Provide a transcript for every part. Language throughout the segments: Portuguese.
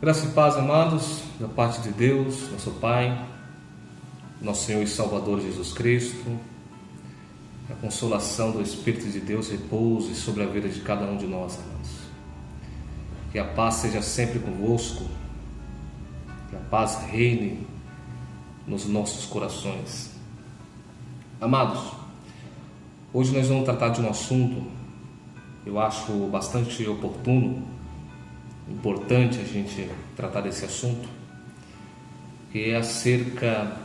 Graça e paz, amados, da parte de Deus, nosso Pai, nosso Senhor e Salvador Jesus Cristo. A consolação do Espírito de Deus repouse sobre a vida de cada um de nós, amados. Que a paz seja sempre convosco, que a paz reine nos nossos corações. Amados, hoje nós vamos tratar de um assunto, eu acho bastante oportuno, importante a gente tratar desse assunto, que é acerca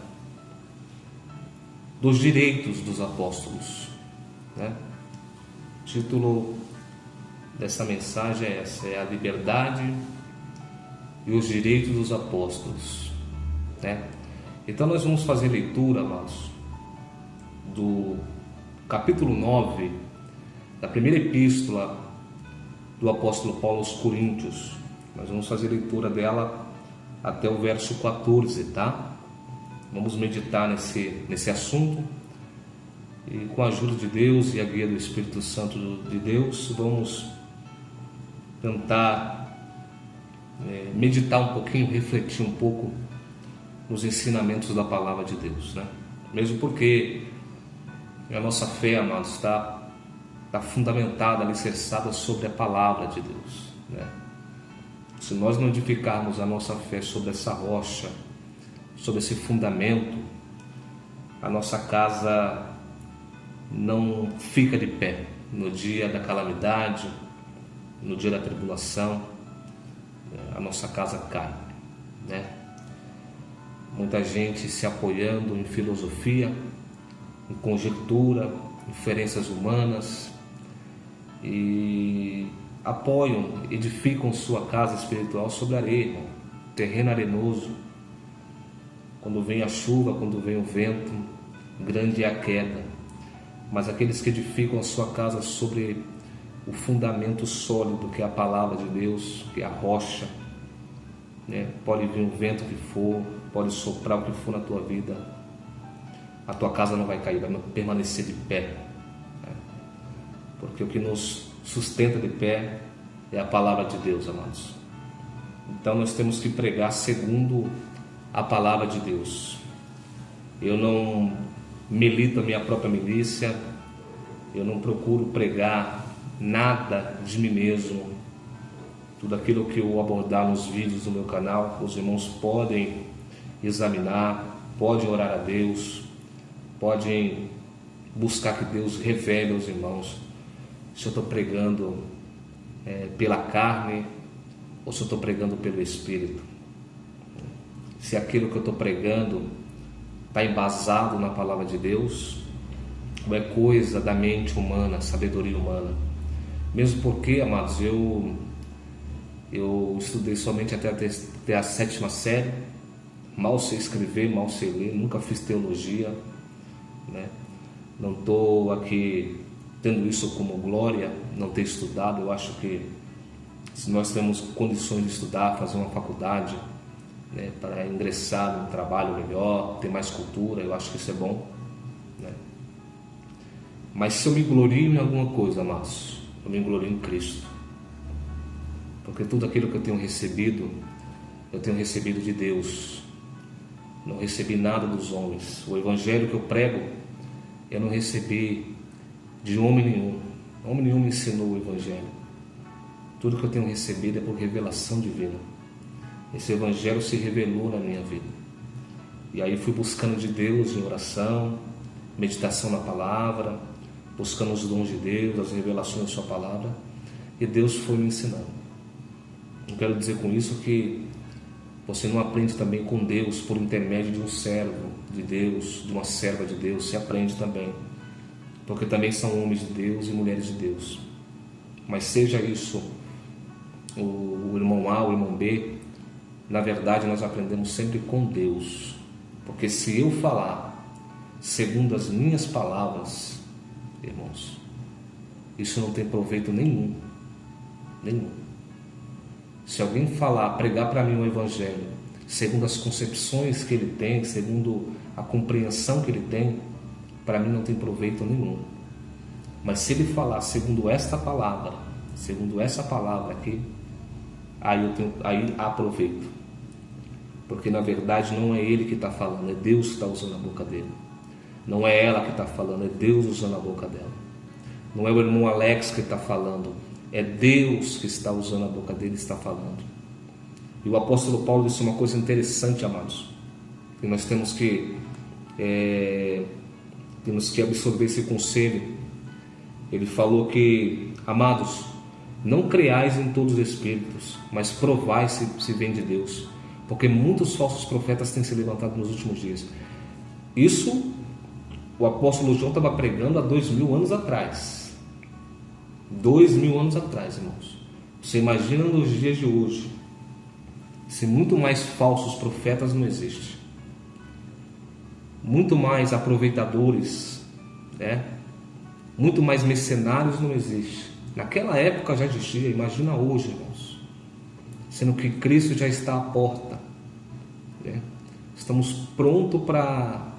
dos direitos dos apóstolos, né? O título dessa mensagem é essa, é a liberdade e os direitos dos apóstolos, né? Então nós vamos fazer leitura, amados, do capítulo 9 da primeira epístola do apóstolo Paulo aos Coríntios. Nós vamos fazer leitura dela até o verso 14, tá? Vamos meditar nesse assunto e, com a ajuda de Deus e a guia do Espírito Santo de Deus, vamos tentar meditar um pouquinho, refletir um pouco nos ensinamentos da palavra de Deus, né? Mesmo porque a nossa fé, amados, está fundamentada, alicerçada sobre a palavra de Deus, né? Se nós não edificarmos a nossa fé sobre essa rocha, sobre esse fundamento, a nossa casa não fica de pé no dia da calamidade, no dia da tribulação. A nossa casa cai, né? Muita gente se apoiando em filosofia, em conjectura, inferências humanas, e apoiam, edificam sua casa espiritual sobre areia, irmão, terreno arenoso. Quando vem a chuva, quando vem o vento, grande é a queda. Mas aqueles que edificam a sua casa sobre o fundamento sólido, que é a palavra de Deus, que é a rocha, né? Pode vir o vento que for, pode soprar o que for na tua vida, a tua casa não vai cair, vai permanecer de pé, né? Porque o que nos sustenta de pé é a palavra de Deus, amados. Então nós temos que pregar segundo a palavra de Deus. Eu não milito a minha própria milícia, eu não procuro pregar nada de mim mesmo. Tudo aquilo que eu abordar nos vídeos do meu canal, os irmãos podem examinar, podem orar a Deus, podem buscar que Deus revele aos irmãos se eu estou pregando pela carne ou se eu estou pregando pelo Espírito. Se aquilo que eu estou pregando está embasado na palavra de Deus ou é coisa da mente humana, sabedoria humana. Mesmo porque, amados, eu estudei somente até a 7ª série, mal sei escrever, mal sei ler, nunca fiz teologia, né? Não estou aqui tendo isso como glória, não ter estudado. Eu acho que se nós temos condições de estudar, fazer uma faculdade, né, para ingressar num trabalho melhor, ter mais cultura, eu acho que isso é bom, né? Mas se eu me glorio em alguma coisa, amados, eu me glorio em Cristo, porque tudo aquilo que eu tenho recebido de Deus. Não recebi nada dos homens. O evangelho que eu prego, eu não recebi de homem nenhum. Homem nenhum me ensinou o evangelho. Tudo que eu tenho recebido é por revelação divina. Esse evangelho se revelou na minha vida. E aí fui buscando de Deus em oração, meditação na palavra, buscando os dons de Deus, as revelações da sua palavra, e Deus foi me ensinando. Não quero dizer com isso que você não aprende também com Deus por intermédio de um servo de Deus, de uma serva de Deus. Você aprende também, porque também são homens de Deus e mulheres de Deus. Mas seja isso o irmão A, o irmão B, na verdade nós aprendemos sempre com Deus. Porque se eu falar segundo as minhas palavras, irmãos, isso não tem proveito nenhum. Se alguém pregar para mim o evangelho segundo as concepções que ele tem, segundo a compreensão que ele tem, para mim não tem proveito nenhum. Mas se ele falar segundo esta palavra, segundo essa palavra aqui, aí aproveito. Porque na verdade não é ele que está falando, é Deus que está usando a boca dele. Não é ela que está falando, é Deus usando a boca dela. Não é o irmão Alex que está falando, é Deus que está usando a boca dele e está falando. E o apóstolo Paulo disse uma coisa interessante, amados, e nós temos que absorver esse conselho. Ele falou que, amados, não creais em todos os espíritos, mas provai se vem de Deus, porque muitos falsos profetas têm se levantado nos últimos dias. Isso o apóstolo João estava pregando há 2000 anos atrás. 2000 anos atrás, irmãos. Você imagina nos dias de hoje, se muito mais falsos profetas não existem, muito mais aproveitadores, né? Muito mais mercenários não existe. Naquela época já existia, imagina hoje, irmãos. Sendo que Cristo já está à porta, né? Estamos prontos para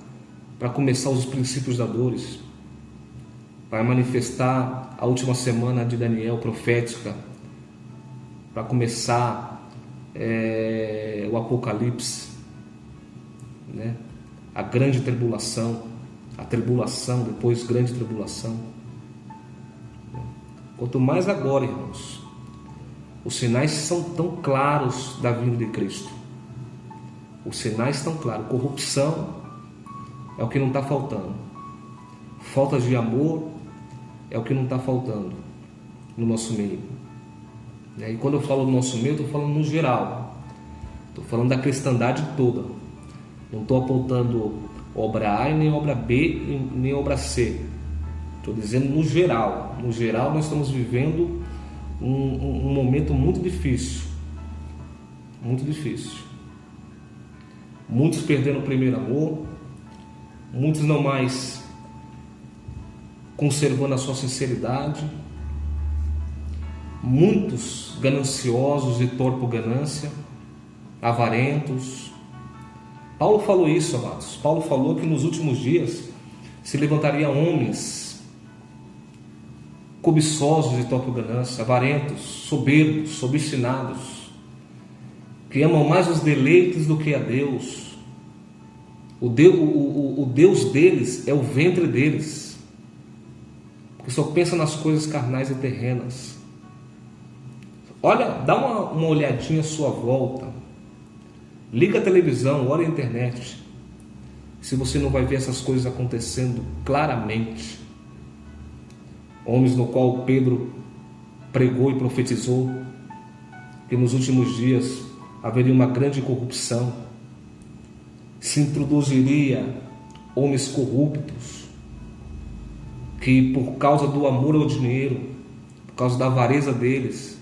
começar os princípios da dores, para manifestar a última semana de Daniel profética, para começar o Apocalipse, né? A grande tribulação, a tribulação, depois grande tribulação. Quanto mais agora, irmãos, os sinais são tão claros da vinda de Cristo. Os sinais estão claros. Corrupção é o que não está faltando. Falta de amor é o que não está faltando no nosso meio. E quando eu falo no nosso meio, eu estou falando no geral. Estou falando da cristandade toda. Não estou apontando obra A e nem obra B e nem obra C. Estou dizendo no geral. No geral, nós estamos vivendo um momento muito difícil. Muito difícil. Muitos perderam o primeiro amor. Muitos não mais conservando a sua sinceridade. Muitos gananciosos e torpe ganância, avarentos. Paulo falou isso, amados. Paulo falou que nos últimos dias se levantariam homens cobiçosos e torpe ganância, avarentos, soberbos, obstinados, que amam mais os deleites do que a Deus. O Deus deles é o ventre deles, que só pensa nas coisas carnais e terrenas. Olha, dá uma olhadinha à sua volta. Liga a televisão, olha a internet. Se você não vai ver essas coisas acontecendo claramente. Homens no qual Pedro pregou e profetizou que nos últimos dias haveria uma grande corrupção. Se introduziria homens corruptos que, por causa do amor ao dinheiro, por causa da avareza deles,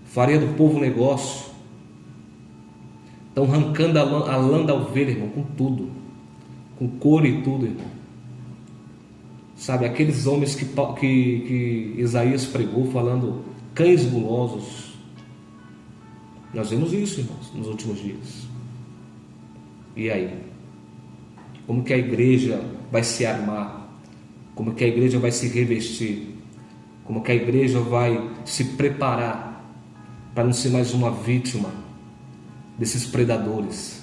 faria do povo negócio. Estão arrancando a lã da ovelha, irmão, com tudo, com couro e tudo, irmão. Sabe, aqueles homens que Isaías pregou falando cães gulosos. Nós vemos isso, irmãos, nos últimos dias. E aí? Como que a igreja vai se armar? Como que a igreja vai se revestir? Como que a igreja vai se preparar para não ser mais uma vítima desses predadores,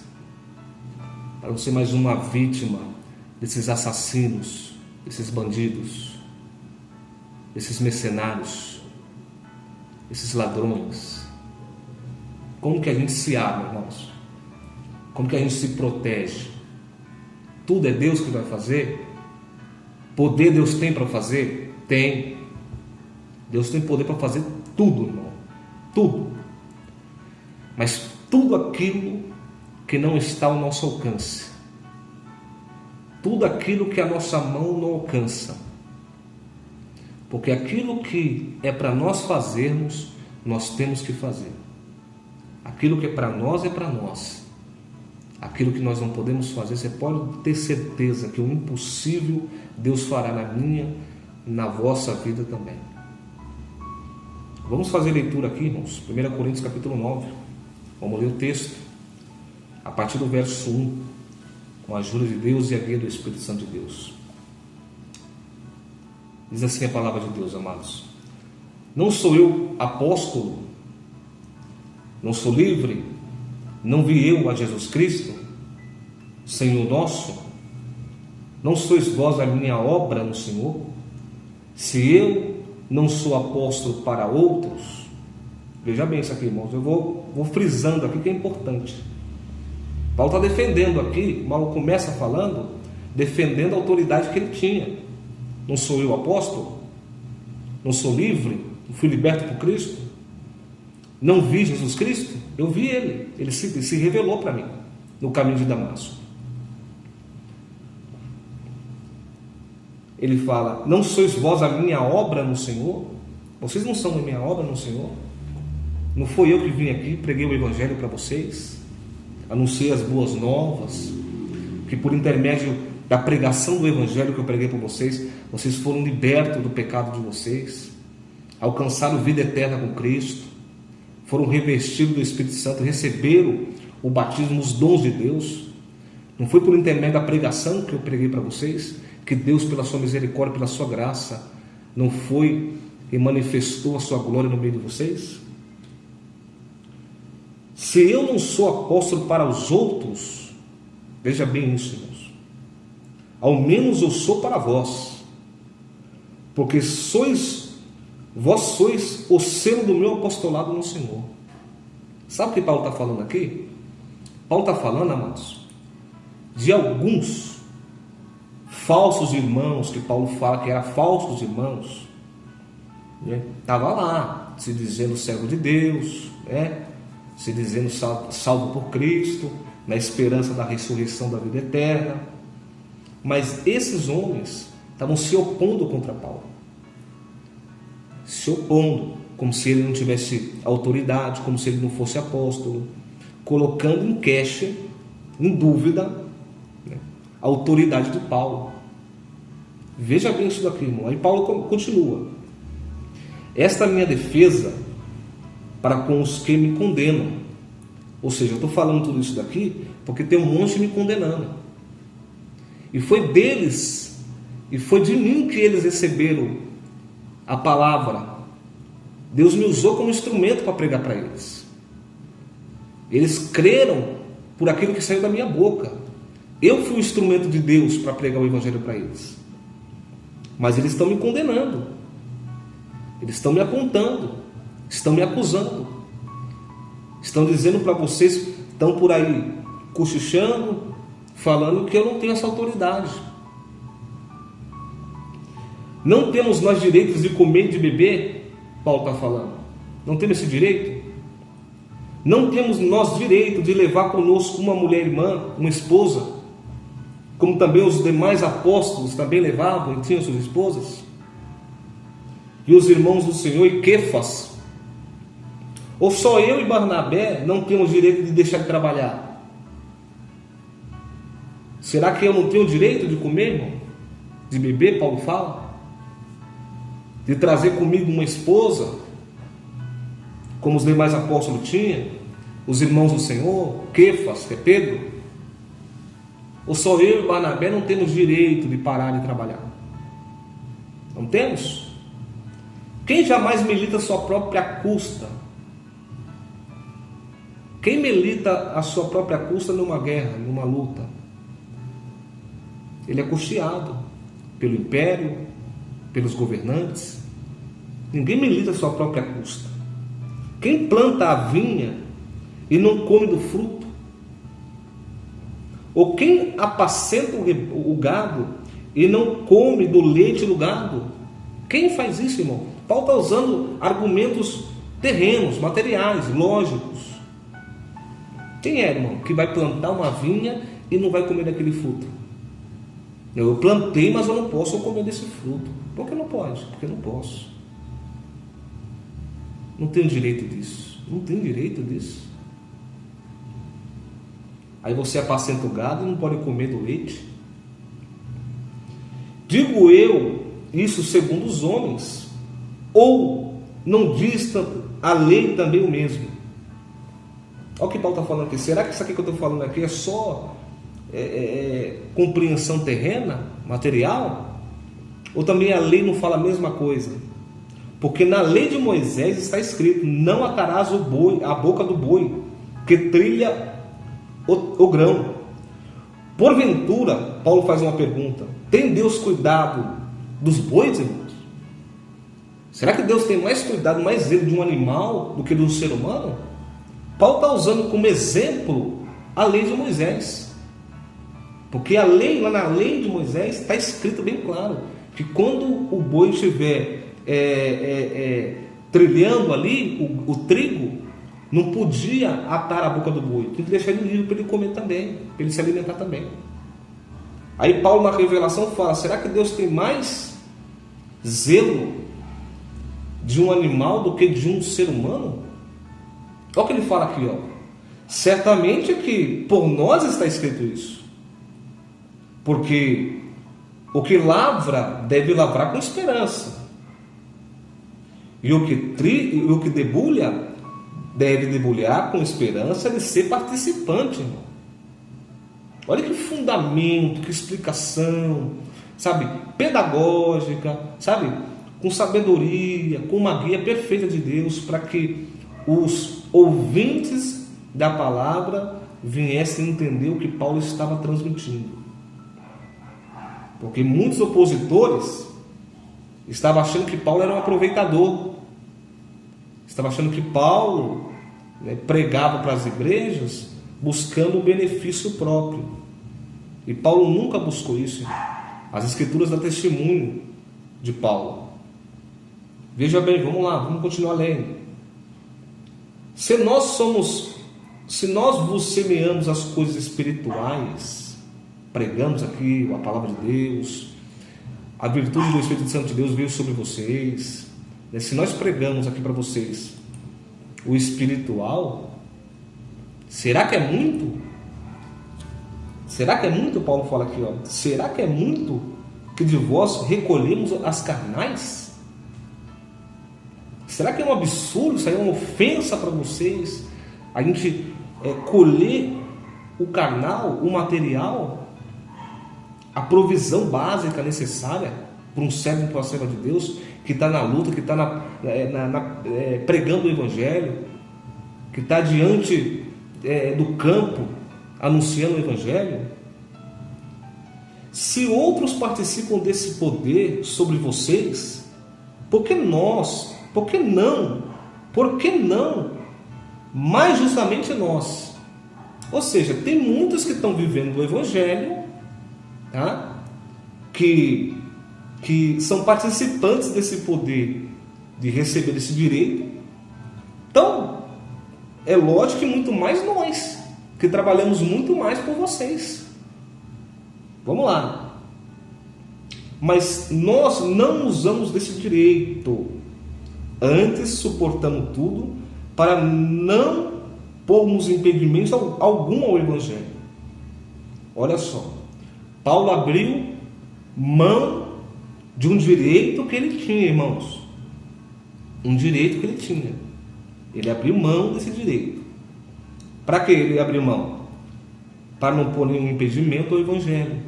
para não ser mais uma vítima desses assassinos, desses bandidos, desses mercenários, desses ladrões? Como que a gente se arma, irmãos? Como que a gente se protege? Tudo é Deus que vai fazer? Poder Deus tem para fazer? Tem. Deus tem poder para fazer tudo, irmão. Tudo. Mas tudo aquilo que não está ao nosso alcance. Tudo aquilo que a nossa mão não alcança. Porque aquilo que é para nós fazermos, nós temos que fazer. Aquilo que é para nós é para nós. Aquilo que nós não podemos fazer, você pode ter certeza que o impossível Deus fará na minha, na vossa vida também. Vamos fazer leitura aqui, irmãos. 1 Coríntios capítulo 9. Vamos ler o texto a partir do verso 1, com a ajuda de Deus e a guia do Espírito Santo de Deus. Diz assim a palavra de Deus, amados: Não sou eu apóstolo, Não sou livre? Não vi eu a Jesus Cristo, Senhor nosso? Não sois vós a minha obra no Senhor? Se eu não sou apóstolo para outros, veja bem isso aqui, irmãos, eu vou frisando aqui que é importante. Paulo está defendendo aqui, Paulo começa falando, defendendo a autoridade que ele tinha. Não sou eu apóstolo? Não sou livre? Não fui liberto por Cristo? Não vi Jesus Cristo? Eu vi ele se revelou para mim no caminho de Damasco. Ele fala: não sois vós a minha obra no Senhor? Vocês não são a minha obra no Senhor? Não foi eu que vim aqui, preguei o Evangelho para vocês, anunciei as boas novas, que por intermédio da pregação do Evangelho que eu preguei para vocês, vocês foram libertos do pecado de vocês, alcançaram vida eterna com Cristo, foram revestidos do Espírito Santo, receberam o batismo, os dons de Deus. Não foi por intermédio da pregação que eu preguei para vocês, que Deus, pela sua misericórdia, pela sua graça, não foi e manifestou a sua glória no meio de vocês? Se eu não sou apóstolo para os outros, veja bem isso, irmãos, ao menos eu sou para vós, porque vós sois o selo do meu apostolado no Senhor. Sabe o que Paulo está falando aqui? Paulo está falando, amados, de alguns falsos irmãos, que Paulo fala que eram falsos irmãos, estava lá, se dizendo servo de Deus, se dizendo salvo por Cristo, na esperança da ressurreição da vida eterna. Mas esses homens estavam se opondo contra Paulo, se opondo, como se ele não tivesse autoridade, como se ele não fosse apóstolo, colocando em queixa, em dúvida, a autoridade de Paulo. Veja bem isso daqui, irmão. Aí Paulo continua: esta minha defesa para com os que me condenam. Ou seja, eu estou falando tudo isso daqui porque tem um monte me condenando, e foi deles e foi de mim que eles receberam a palavra. Deus me usou como instrumento para pregar para eles. Eles creram por aquilo que saiu da minha boca. Eu fui o instrumento de Deus para pregar o Evangelho para eles. Mas eles estão me condenando, eles estão me apontando, estão me acusando, estão dizendo para vocês, estão por aí cochichando, falando que eu não tenho essa autoridade. Não temos nós direitos de comer e de beber? Paulo está falando. Não temos esse direito? Não temos nós direito de levar conosco uma mulher irmã, uma esposa, como também os demais apóstolos também levavam e tinham suas esposas? E os irmãos do Senhor e Quefas? Ou só eu e Barnabé não temos direito de deixar de trabalhar? Será que eu não tenho direito de comer, irmão? De beber, Paulo fala? De trazer comigo uma esposa, como os demais apóstolos tinham? Os irmãos do Senhor, Quefas, que é Pedro? Ou só eu e Barnabé não temos direito de parar de trabalhar? Não temos? Quem jamais milita a sua própria custa? Quem milita a sua própria custa numa guerra, numa luta? Ele é custeado pelo império, pelos governantes. Ninguém milita a sua própria custa. Quem planta a vinha e não come do fruto? Ou quem apacenta o gado e não come do leite do gado? Quem faz isso, irmão? Paulo está usando argumentos terrenos, materiais, lógicos. Quem é, irmão, que vai plantar uma vinha e não vai comer daquele fruto? Eu plantei, mas eu não posso comer desse fruto. Por que não pode? Porque eu não posso. Não tenho direito disso. Não tenho direito disso. Aí você apacenta o gado e não pode comer do leite. Digo eu isso segundo os homens, ou não diz a lei também o mesmo? Olha o que Paulo está falando aqui. Será que isso aqui que eu estou falando aqui é só compreensão terrena, material? Ou também a lei não fala a mesma coisa? Porque na lei de Moisés está escrito: não atarás a boca do boi que trilha o grão. Porventura, Paulo faz uma pergunta: tem Deus cuidado dos bois, irmãos? Será que Deus tem mais cuidado, mais zelo de um animal do que de um ser humano? Paulo está usando como exemplo a lei de Moisés. Porque lá na lei de Moisés está escrito bem claro que quando o boi estiver trilhando ali o trigo, não podia atar a boca do boi, tem que deixar ele livre para ele comer também, para ele se alimentar também. Aí Paulo na revelação fala: será que Deus tem mais zelo de um animal do que de um ser humano? Olha o que ele fala aqui, ó. Certamente que por nós está escrito isso, porque o que lavra deve lavrar com esperança, e o que debulha deve debulhar com esperança de ser participante, irmão. Olha que fundamento, que explicação, sabe, pedagógica, sabe, com sabedoria, com uma guia perfeita de Deus, para que os ouvintes da palavra viessem entender o que Paulo estava transmitindo. Porque muitos opositores estavam achando que Paulo era um aproveitador, estavam achando que Paulo pregava para as igrejas buscando o benefício próprio. E Paulo nunca buscou isso. As escrituras dão testemunho de Paulo. Veja bem, vamos lá, vamos continuar lendo. Se nós vos semeamos as coisas espirituais, pregamos aqui a palavra de Deus, a virtude do Espírito Santo de Deus veio sobre vocês, se nós pregamos aqui para vocês o espiritual, será que é muito? Será que é muito? Paulo fala aqui, ó. Será que é muito que de vós recolhemos as carnais? Será que é um absurdo, isso aí é uma ofensa para vocês, a gente colher o carnal, o material, a provisão básica necessária para um servo e para uma serva de Deus, que está na luta, que está pregando o Evangelho, que está diante do campo anunciando o Evangelho? Se outros participam desse poder sobre vocês, por que nós? Por que não? Por que não? Mais justamente nós. Ou seja, tem muitos que estão vivendo o Evangelho, tá? que são participantes desse poder de receber esse direito. Então, é lógico que muito mais nós, que trabalhamos muito mais por vocês. Vamos lá. Mas nós não usamos desse direito. Antes suportamos tudo para não pormos impedimento algum ao Evangelho. Olha só. Paulo abriu mão de um direito que ele tinha, irmãos. Um direito que ele tinha. Ele abriu mão desse direito. Para que ele abriu mão? Para não pôr nenhum impedimento ao Evangelho.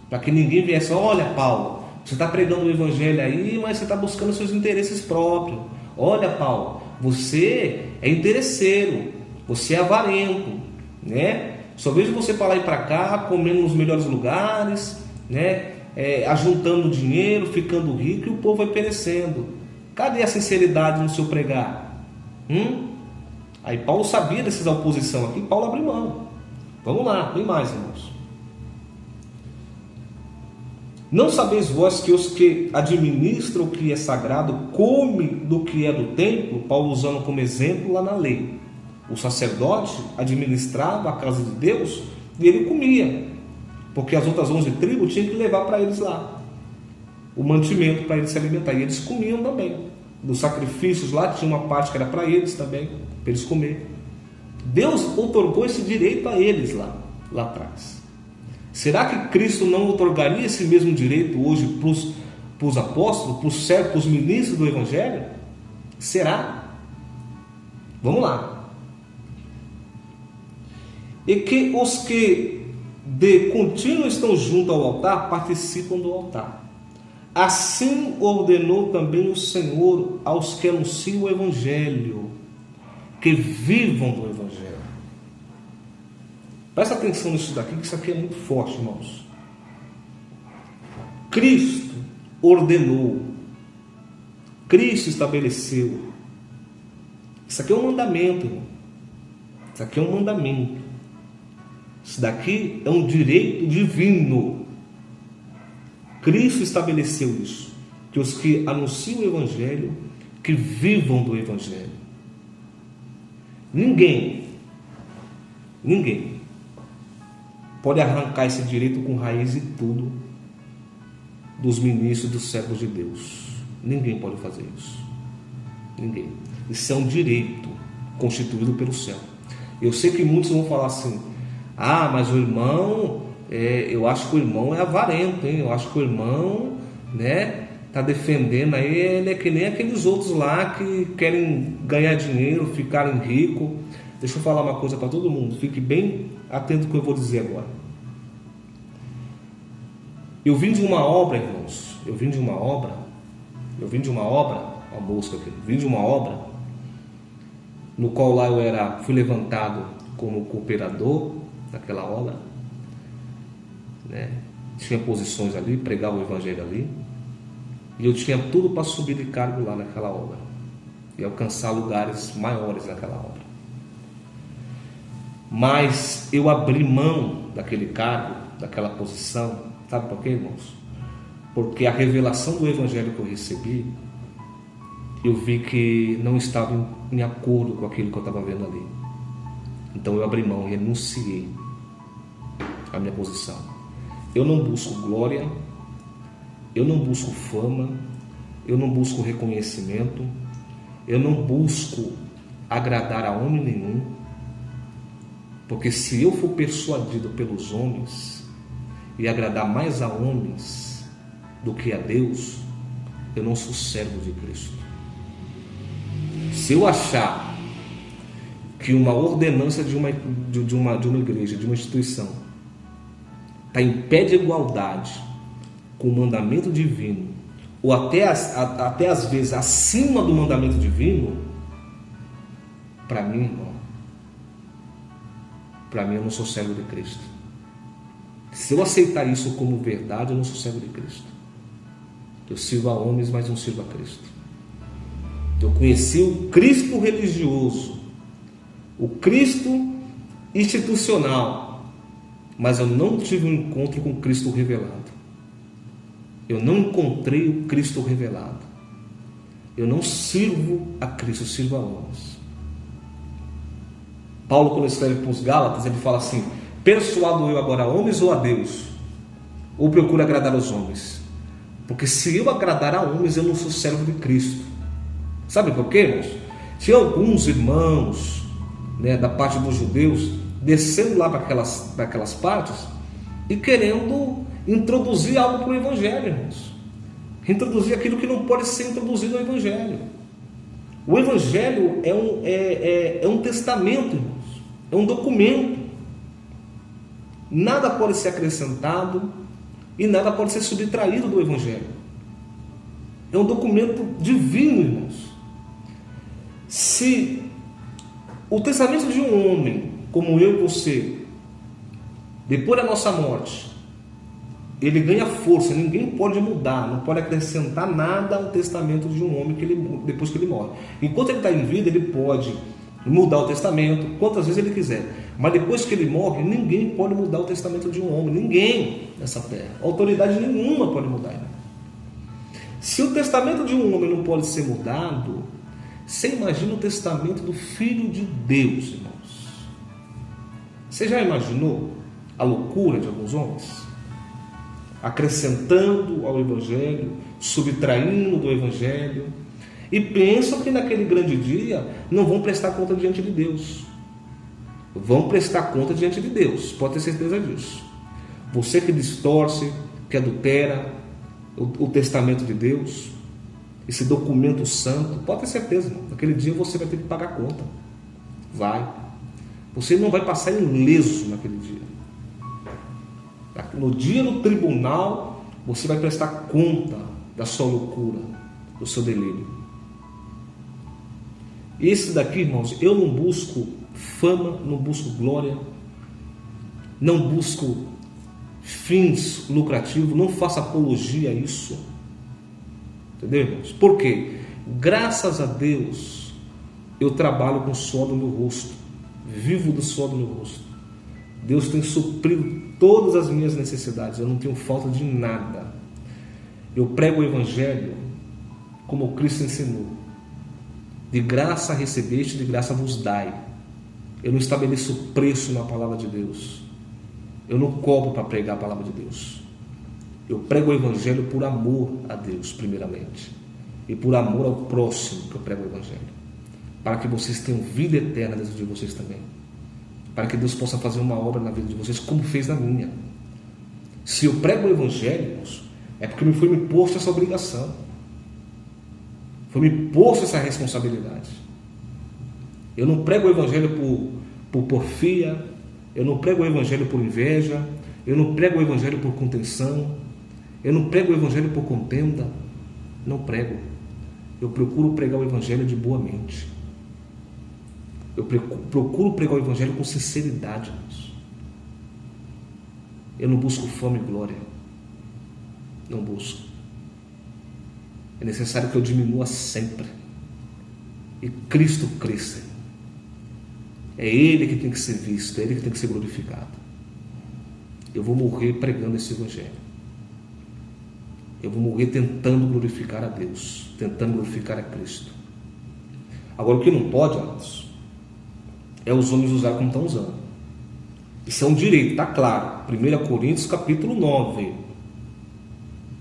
Para que ninguém viesse: olha, Paulo, você está pregando o Evangelho aí, mas você está buscando seus interesses próprios. Olha, Paulo, você é interesseiro, você é avarento, né? Só vejo você para lá e para cá, comendo nos melhores lugares, né? Ajuntando dinheiro, ficando rico, e o povo vai perecendo. Cadê a sinceridade no seu pregar? Aí Paulo sabia dessa oposição aqui, Paulo abriu mão. Vamos lá, tem mais, irmãos. Não sabeis vós que os que administram o que é sagrado comem do que é do templo? Paulo usando como exemplo lá na lei. O sacerdote administrava a casa de Deus e ele comia, porque as outras 11 tribos tinham que levar para eles lá o mantimento para eles se alimentar, e eles comiam também. Dos sacrifícios lá tinha uma parte que era para eles também, para eles comerem. Deus outorgou esse direito a eles lá atrás. Será que Cristo não outorgaria esse mesmo direito hoje para os apóstolos, para os servos, para os ministros do Evangelho? Será? Vamos lá. E que os que de contínuo estão junto ao altar participam do altar. assim ordenou também o Senhor aos que anunciam o Evangelho, que vivam do Evangelho. Presta atenção nisso daqui, que isso aqui é muito forte, irmãos. Cristo ordenou, Cristo estabeleceu. Isso aqui é um mandamento, irmão. Isso aqui é um mandamento. Isso daqui é um direito divino. Cristo estabeleceu isso, que os que anunciam o Evangelho, que vivam do Evangelho. Ninguém pode arrancar esse direito com raiz e tudo dos ministros dos servos de Deus. Ninguém pode fazer isso. Ninguém. Isso é um direito constituído pelo céu. Eu sei que muitos vão falar assim: ah, mas o irmão, eu acho que o irmão é avarento, hein? Eu acho que o irmão, tá defendendo aí, ele é que nem aqueles outros lá que querem ganhar dinheiro, ficarem ricos. Deixa eu falar uma coisa para todo mundo, fique bem atento ao que eu vou dizer agora. Eu vim de uma obra, irmãos, vim de uma obra, a mosca aqui, vim de uma obra, no qual lá eu fui levantado como cooperador daquela obra, tinha posições ali, pregava o Evangelho ali, e eu tinha tudo para subir de cargo lá naquela obra, e alcançar lugares maiores naquela obra. Mas eu abri mão daquele cargo, daquela posição, sabe por quê, irmãos? Porque a revelação do Evangelho que eu recebi, eu vi que não estava em acordo com aquilo que eu estava vendo ali. Então eu abri mão e renunciei à minha posição. Eu não busco glória, eu não busco fama, eu não busco reconhecimento, eu não busco agradar a homem nenhum, porque se eu for persuadido pelos homens e agradar mais a homens do que a Deus, eu não sou servo de Cristo. Se eu achar que uma ordenança de uma igreja, de uma instituição, está em pé de igualdade com o mandamento divino, ou até às vezes acima do mandamento divino, para mim, irmão, eu não sou servo de Cristo. Se eu aceitar isso como verdade, eu não sou servo de Cristo. Eu sirvo a homens, mas não sirvo a Cristo. Eu conheci o Cristo religioso, o Cristo institucional, mas eu não tive um encontro com o Cristo revelado. Eu não encontrei o Cristo revelado. Eu não sirvo a Cristo, eu sirvo a homens. Paulo, quando escreve para os Gálatas, ele fala assim: persuado eu agora a homens ou a Deus? Ou procuro agradar aos homens? Porque se eu agradar a homens, eu não sou servo de Cristo. Sabe por quê, irmãos? Tinha alguns irmãos, da parte dos judeus, descendo lá para aquelas partes e querendo introduzir algo para o Evangelho, irmãos. Introduzir aquilo que não pode ser introduzido no Evangelho. O Evangelho é um testamento, irmãos. É um documento. Nada pode ser acrescentado e nada pode ser subtraído do Evangelho. É um documento divino, irmãos. Se o testamento de um homem, como eu e você, depois da nossa morte, ele ganha força, ninguém pode mudar, não pode acrescentar nada ao testamento de um homem depois que ele morre. Enquanto ele está em vida, ele pode mudar o testamento quantas vezes ele quiser, mas depois que ele morre, ninguém pode mudar o testamento de um homem, ninguém nessa terra, autoridade nenhuma pode mudar ele. Se o testamento de um homem não pode ser mudado, você imagina o testamento do Filho de Deus, irmãos. Você já imaginou a loucura de alguns homens? Acrescentando ao Evangelho, subtraindo do Evangelho, e pensam que naquele grande dia não vão prestar conta diante de Deus. Vão prestar conta diante de Deus, pode ter certeza disso. Você que distorce, que adultera o testamento de Deus, esse documento santo, pode ter certeza, irmão, naquele dia você vai ter que pagar conta. Vai. Você não vai passar ileso naquele dia. No dia do tribunal, você vai prestar conta da sua loucura, do seu delírio. Esse daqui, irmãos, eu não busco fama, não busco glória, não busco fins lucrativos, não faço apologia a isso. Entendeu, irmãos? Por quê? Graças a Deus, eu trabalho com o suor do meu rosto, vivo do suor do meu rosto. Deus tem suprido todas as minhas necessidades, eu não tenho falta de nada. Eu prego o Evangelho como Cristo ensinou. De graça recebeste, de graça vos dai. Eu não estabeleço preço na palavra de Deus. Eu não cobro para pregar a palavra de Deus. Eu prego o Evangelho por amor a Deus, primeiramente. E por amor ao próximo que eu prego o Evangelho. Para que vocês tenham vida eterna dentro de vocês também. Para que Deus possa fazer uma obra na vida de vocês, como fez na minha. Se eu prego o Evangelho, irmãos, é porque me foi me posto essa obrigação. Foi me posto essa responsabilidade. Eu não prego o Evangelho por porfia. Eu não prego o Evangelho por inveja. Eu não prego o Evangelho por contenção. Eu não prego o Evangelho por contenda. Não prego. Eu procuro pregar o Evangelho de boa mente. Eu procuro pregar o Evangelho com sinceridade, irmãos. Eu não busco fama e glória. Não busco. É necessário que eu diminua sempre e Cristo cresça. É Ele que tem que ser visto, é Ele que tem que ser glorificado. Eu vou morrer pregando esse Evangelho. Eu vou morrer tentando glorificar a Deus, tentando glorificar a Cristo. Agora, o que não pode, amados, é os homens usar como estão usando. Isso é um direito, está claro. 1 Coríntios capítulo 9.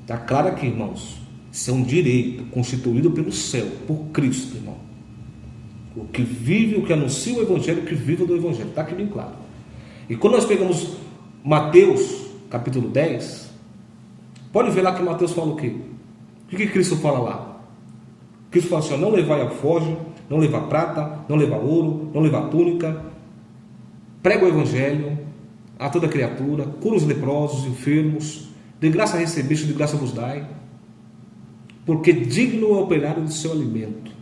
Está claro aqui, irmãos. Isso é um direito constituído pelo céu, por Cristo, irmão. O que vive, o que anuncia o Evangelho, o que vive do Evangelho. Está aqui bem claro. E quando nós pegamos Mateus, capítulo 10, pode ver lá que Mateus fala o quê? O que Cristo fala lá? Cristo fala assim, ó, não levai alforje, não levar prata, não levar ouro, não levar túnica. Prega o Evangelho a toda criatura, cura os leprosos, enfermos, de graça recebeste, de graça vos dai. Porque digno é o operário do seu alimento.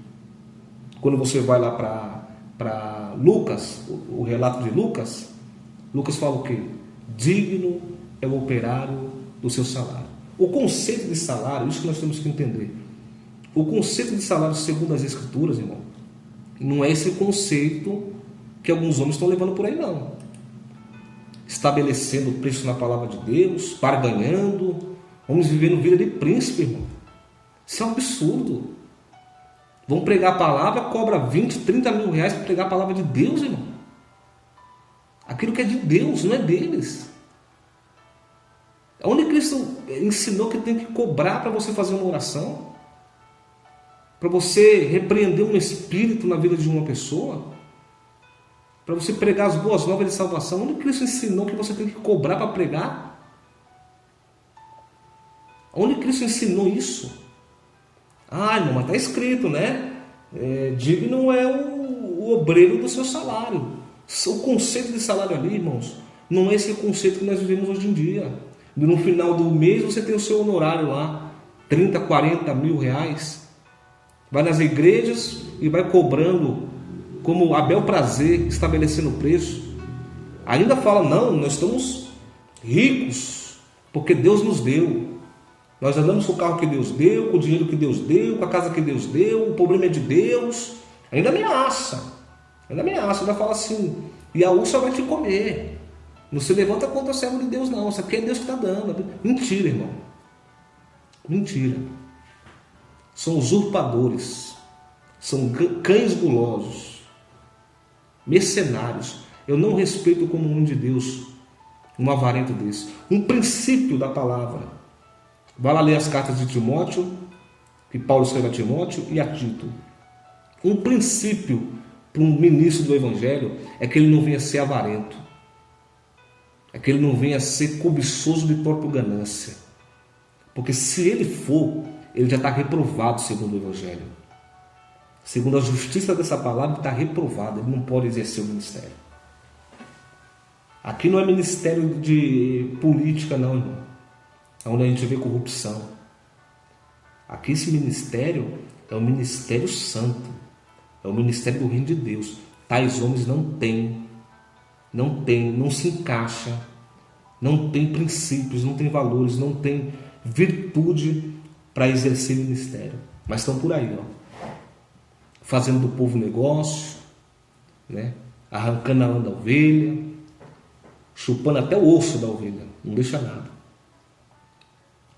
Quando você vai lá para Lucas, o relato de Lucas, Lucas fala o quê? Digno é o operário do seu salário. O conceito de salário, isso que nós temos que entender. O conceito de salário, segundo as Escrituras, irmão, não é esse conceito que alguns homens estão levando por aí, não. Estabelecendo o preço na palavra de Deus, barganhando, homens vivendo vida de príncipe, irmão. Isso é um absurdo. Vão pregar a palavra, cobra 20, 30 mil reais para pregar a palavra de Deus, irmão. Aquilo que é de Deus, não é deles. Onde Cristo ensinou que tem que cobrar para você fazer uma oração? Para você repreender um espírito na vida de uma pessoa? Para você pregar as boas novas de salvação? Onde Cristo ensinou que você tem que cobrar para pregar? Onde Cristo ensinou isso? Ah, irmão, mas está escrito, né? Digno é o obreiro do seu salário. O conceito de salário ali, irmãos, não é esse conceito que nós vivemos hoje em dia. No final do mês você tem o seu honorário lá, 30, 40 mil reais. Vai nas igrejas e vai cobrando como a bel prazer, estabelecendo o preço. Ainda fala, não, nós estamos ricos, porque Deus nos deu. Nós andamos com o carro que Deus deu, com o dinheiro que Deus deu, com a casa que Deus deu, o problema é de Deus. Ainda ameaça, ainda fala assim, e a ursa vai te comer. Não se levanta contra o servo de Deus, não. Isso aqui é Deus que está dando. Mentira, irmão. Mentira. São usurpadores, são cães gulosos, mercenários. Eu não respeito como um de Deus um avarento desse. Um princípio da palavra. Vai lá ler as cartas de Timóteo, que Paulo escreve a Timóteo e a Tito. Um princípio para um ministro do Evangelho é que ele não venha ser avarento. É que ele não venha ser cobiçoso de própria ganância. Porque se ele for, ele já está reprovado segundo o Evangelho. Segundo a justiça dessa palavra, ele está reprovado. Ele não pode exercer o ministério. Aqui não é ministério de política, não, irmão. Onde a gente vê corrupção. Aqui esse ministério é um ministério santo, é o ministério do reino de Deus. Tais homens não se encaixa, não tem princípios, não tem valores, não tem virtude para exercer ministério. Mas estão por aí, fazendo do povo negócio, né? Arrancando a lã da ovelha, chupando até o osso da ovelha, não deixa nada.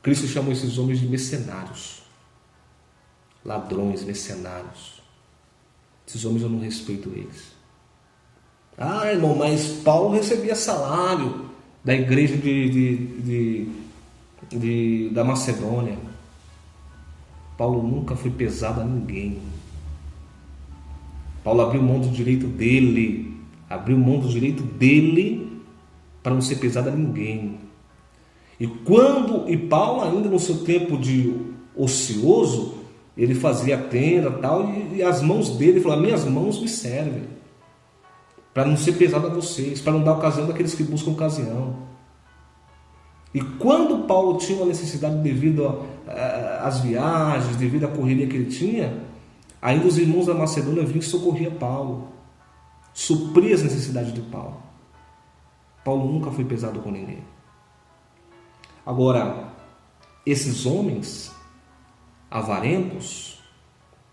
Cristo chamou esses homens de mercenários, ladrões, mercenários. Esses homens eu não respeito eles. Ah, irmão, mas Paulo recebia salário da igreja da Macedônia. Paulo nunca foi pesado a ninguém. Paulo abriu mão do direito dele, para não ser pesado a ninguém. E Paulo, ainda no seu tempo de ocioso, ele fazia tenda tal, e as mãos dele, ele falou: minhas mãos me servem, para não ser pesado a vocês, para não dar ocasião daqueles que buscam ocasião. E quando Paulo tinha uma necessidade devido às viagens, devido à correria que ele tinha, ainda os irmãos da Macedônia vinham e socorriam Paulo, supria as necessidades de Paulo. Paulo nunca foi pesado com ninguém. Agora, esses homens avarentos,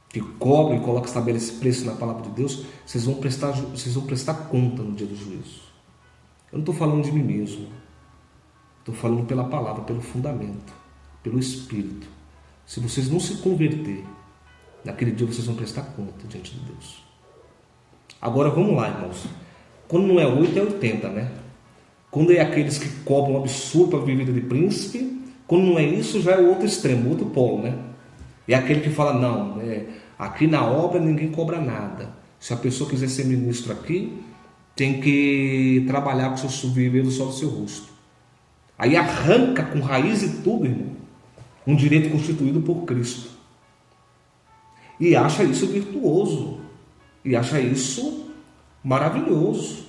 que cobram e colocam, estabelece preço na palavra de Deus, vocês vão prestar conta no dia do juízo. Eu não estou falando de mim mesmo, estou falando pela palavra, pelo fundamento, pelo Espírito. Se vocês não se converter, naquele dia vocês vão prestar conta diante de Deus. Agora vamos lá, irmãos. Quando não é 8, é 80, né? Quando é aqueles que cobram um absurdo para viver vida de príncipe, quando não é isso, já é o outro extremo, o outro polo, né? É aquele que fala: não, aqui na obra ninguém cobra nada. Se a pessoa quiser ser ministro aqui, tem que trabalhar com o seu viver do sol do seu rosto. Aí arranca com raiz e tudo, irmão, um direito constituído por Cristo. E acha isso virtuoso. E acha isso maravilhoso.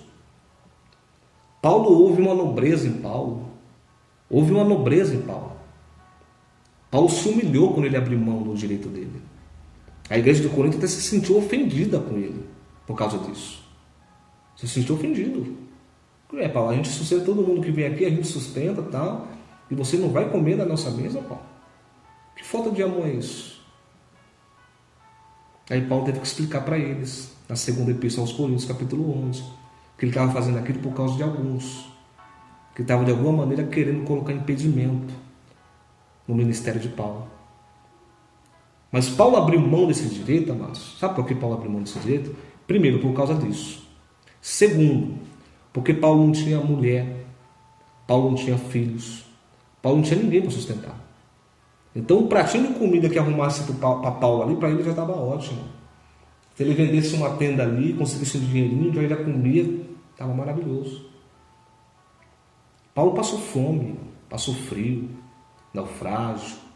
Paulo houve uma nobreza em Paulo. Paulo se humilhou quando ele abriu mão do direito dele. A igreja de Corinto até se sentiu ofendida com ele por causa disso. Se sentiu ofendido. Paulo, a gente sustenta todo mundo que vem aqui, a gente sustenta e tal, e você não vai comer da nossa mesa, Paulo? Que falta de amor é isso? Aí Paulo teve que explicar para eles, na segunda epístola aos Coríntios, capítulo 11, que ele estava fazendo aquilo por causa de alguns, que estavam de alguma maneira querendo colocar impedimento no ministério de Paulo. Mas Paulo abriu mão desse direito, amados. Sabe por que Paulo abriu mão desse direito? Primeiro, por causa disso. Segundo, porque Paulo não tinha mulher, Paulo não tinha filhos, Paulo não tinha ninguém para sustentar. Então o pratinho de comida que arrumasse para Paulo ali, para ele já estava ótimo. Se ele vendesse uma tenda ali, conseguisse um dinheirinho, já ele comia, estava maravilhoso. Paulo passou fome, passou frio, naufrágio.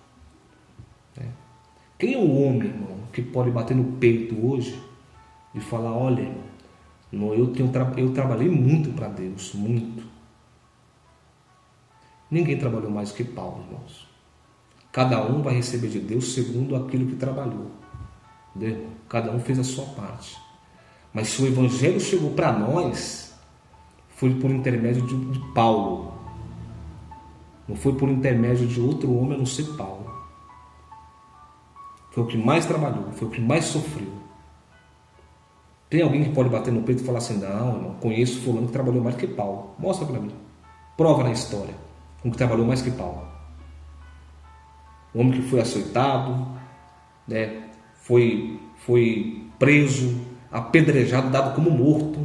Quem é o homem, irmão, que pode bater no peito hoje e falar: olha, irmão, eu trabalhei muito para Deus, muito. Ninguém trabalhou mais que Paulo, irmãos. Cada um vai receber de Deus segundo aquilo que trabalhou. Entendeu? Cada um fez a sua parte. Mas se o evangelho chegou para nós, foi por intermédio de Paulo. Não foi por intermédio de outro homem a não ser Paulo. Foi o que mais trabalhou, foi o que mais sofreu. Tem alguém que pode bater no peito e falar assim: não, irmão, conheço fulano que trabalhou mais que Paulo. Mostra para mim. Prova na história um que trabalhou mais que Paulo. Um homem que foi açoitado, foi preso, apedrejado, dado como morto,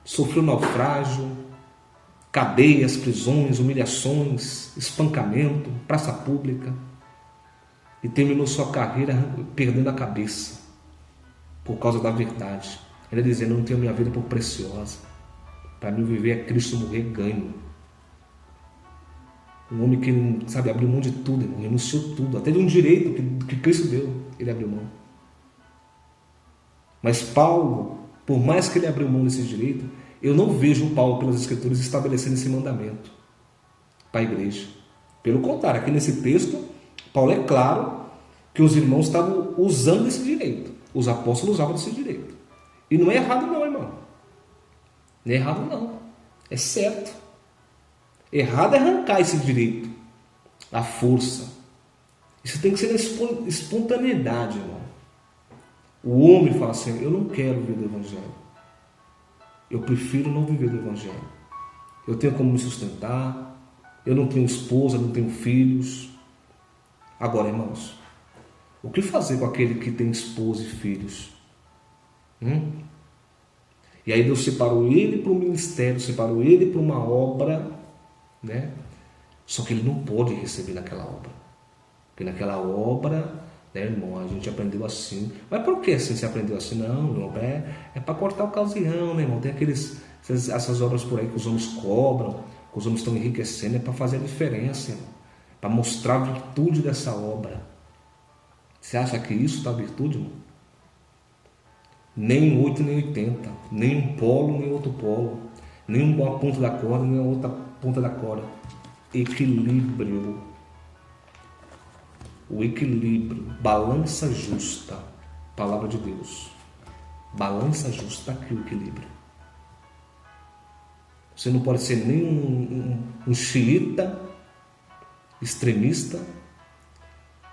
sofreu naufrágio, cadeias, prisões, humilhações, espancamento, praça pública, e terminou sua carreira perdendo a cabeça por causa da verdade. Ele dizendo: eu não tenho minha vida por preciosa, para mim viver é Cristo, morrer ganho. Um homem que, sabe, abriu mão de tudo, irmão, renunciou tudo, até de um direito que Cristo deu, ele abriu mão. Mas Paulo, por mais que ele abriu mão desse direito, eu não vejo Paulo pelas Escrituras estabelecendo esse mandamento para a igreja. Pelo contrário, aqui nesse texto, Paulo é claro que os irmãos estavam usando esse direito. Os apóstolos usavam esse direito. E não é errado não, irmão. Não é errado não. É certo. Errado é arrancar esse direito. A força. Isso tem que ser na espontaneidade, irmão. O homem fala assim, eu não quero viver do Evangelho. Eu prefiro não viver do Evangelho. Eu tenho como me sustentar. Eu não tenho esposa, não tenho filhos. Agora, irmãos, o que fazer com aquele que tem esposa e filhos? E aí Deus separou ele para o ministério, separou ele para uma obra, né? Só que ele não pode receber naquela obra. Porque naquela obra, né, irmão, a gente aprendeu assim. Mas por que assim você aprendeu assim? Não, irmão, é para cortar ocasião, né, irmão? Tem essas obras por aí que os homens cobram, que os homens estão enriquecendo, é para fazer a diferença, irmão, para mostrar a virtude dessa obra. Você acha que isso está virtude, irmão? Nem 8 nem 80, nem um polo nem outro polo, nem uma ponta da corda nem a outra ponta da corda. Equilíbrio. O equilíbrio, balança justa, palavra de Deus. Balança justa, aqui o equilíbrio. Você não pode ser nem um xiita extremista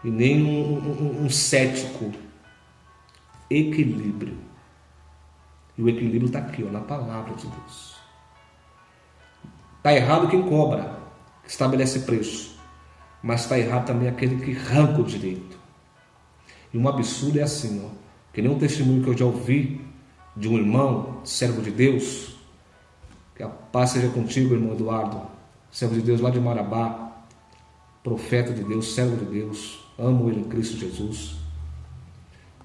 e nem um cético. Equilíbrio. E o equilíbrio está aqui, na palavra de Deus. Está errado quem cobra, que estabelece preço. Mas está errado também aquele que arranca o direito. E um absurdo é assim, que nem um testemunho que eu já ouvi de um irmão, servo de Deus, que a paz seja contigo, irmão Eduardo, servo de Deus lá de Marabá, profeta de Deus, servo de Deus, amo ele em Cristo Jesus.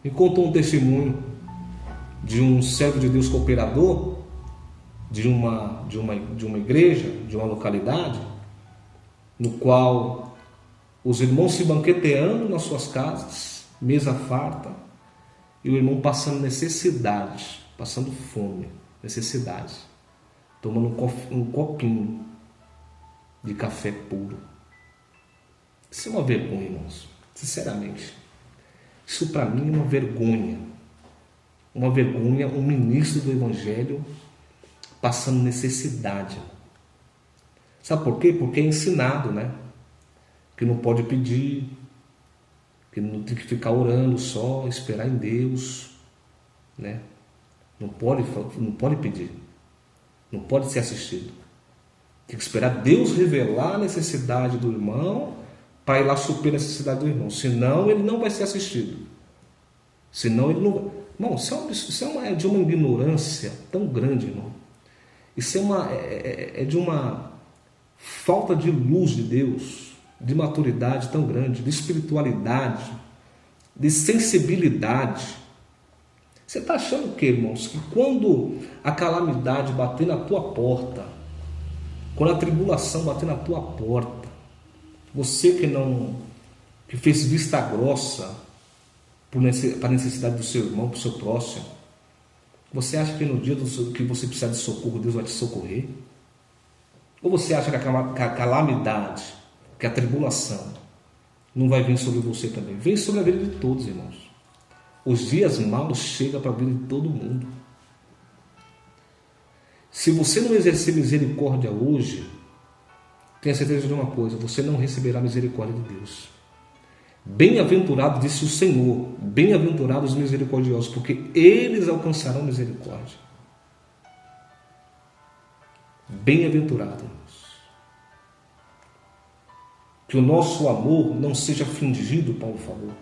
Me contou um testemunho de um servo de Deus cooperador de uma igreja, de uma localidade, no qual os irmãos se banqueteando nas suas casas, mesa farta, e o irmão passando necessidade, passando fome, necessidade, tomando um copinho de café puro. Isso é uma vergonha, irmãos, sinceramente. Isso para mim é uma vergonha. Uma vergonha, um ministro do Evangelho passando necessidade. Sabe por quê? Porque é ensinado, né? Que não pode pedir, que não tem que ficar orando só, esperar em Deus, né? Não pode pedir, não pode ser assistido. Tem que esperar Deus revelar a necessidade do irmão para ir lá suprir a necessidade do irmão. Senão ele não vai ser assistido. Senão ele não. Irmão, isso é de uma ignorância tão grande, irmão. Isso é de uma falta de luz de Deus, de maturidade tão grande, de espiritualidade, de sensibilidade. Você está achando o quê, irmãos? Que quando a calamidade bater na tua porta, quando a tribulação bater na tua porta, você que fez vista grossa para a necessidade do seu irmão, para o seu próximo, você acha que no dia que você precisar de socorro, Deus vai te socorrer? Ou você acha que a calamidade, que a tribulação não vai vir sobre você também? Vem sobre a vida de todos, irmãos. Os dias maus chegam para a vida de todo mundo. Se você não exercer misericórdia hoje, tenha certeza de uma coisa, você não receberá a misericórdia de Deus. Bem-aventurado, disse o Senhor, bem-aventurados os misericordiosos, porque eles alcançarão misericórdia. Bem-aventurado, irmãos. Que o nosso amor não seja fingido, Paulo falou.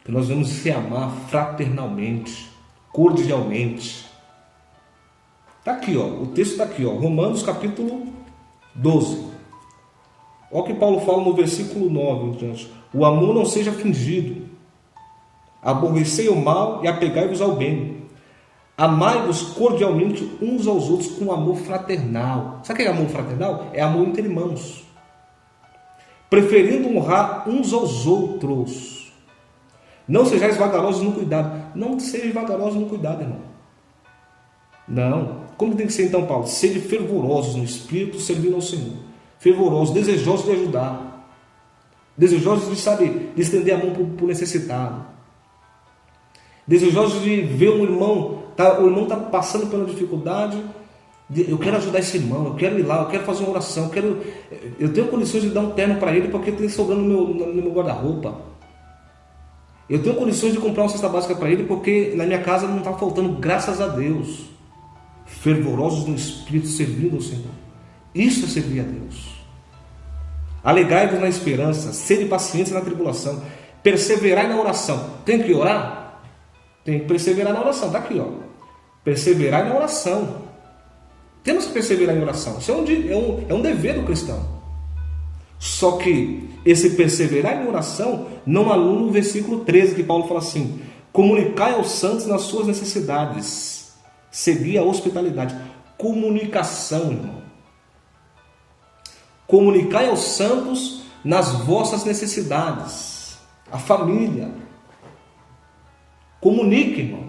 Que nós vamos se amar fraternalmente, cordialmente. Está aqui, o texto está aqui, Romanos capítulo 12. Olha o que Paulo fala no versículo 9, gente. O amor não seja fingido. Aborrecei o mal e apegai-vos ao bem. Amai-vos cordialmente uns aos outros com amor fraternal. Sabe o que é amor fraternal? É amor entre irmãos. Preferindo honrar uns aos outros. Não sejais vagarosos no cuidado. Não sejam vagarosos no cuidado, irmão. Não. Como tem que ser então, Paulo? Sede fervorosos no espírito, servindo ao Senhor. Fervorosos, desejosos de ajudar. desejosos de, sabe, de estender a mão para o necessitado, desejosos de ver um irmão, o irmão está passando pela dificuldade, eu quero ajudar esse irmão, eu quero ir lá, eu quero fazer uma oração, eu tenho condições de dar um terno para ele porque tem sobrando no meu guarda-roupa. Eu tenho condições de comprar uma cesta básica para ele porque na minha casa não está faltando, graças a Deus. Fervorosos no Espírito, servindo ao Senhor. Isso é servir a Deus. Alegrai-vos na esperança, sede pacientes na tribulação, perseverai na oração. Tem que orar? Tem que perseverar na oração, está aqui, ó. Perseverai na oração. Temos que perseverar em oração. Isso é um dever do cristão. Só que esse perseverar em oração não anula o versículo 13, que Paulo fala assim: comunicai aos santos nas suas necessidades, segui a hospitalidade. Comunicação, irmão. Comunicai aos santos nas vossas necessidades. A família. Comunique, irmão.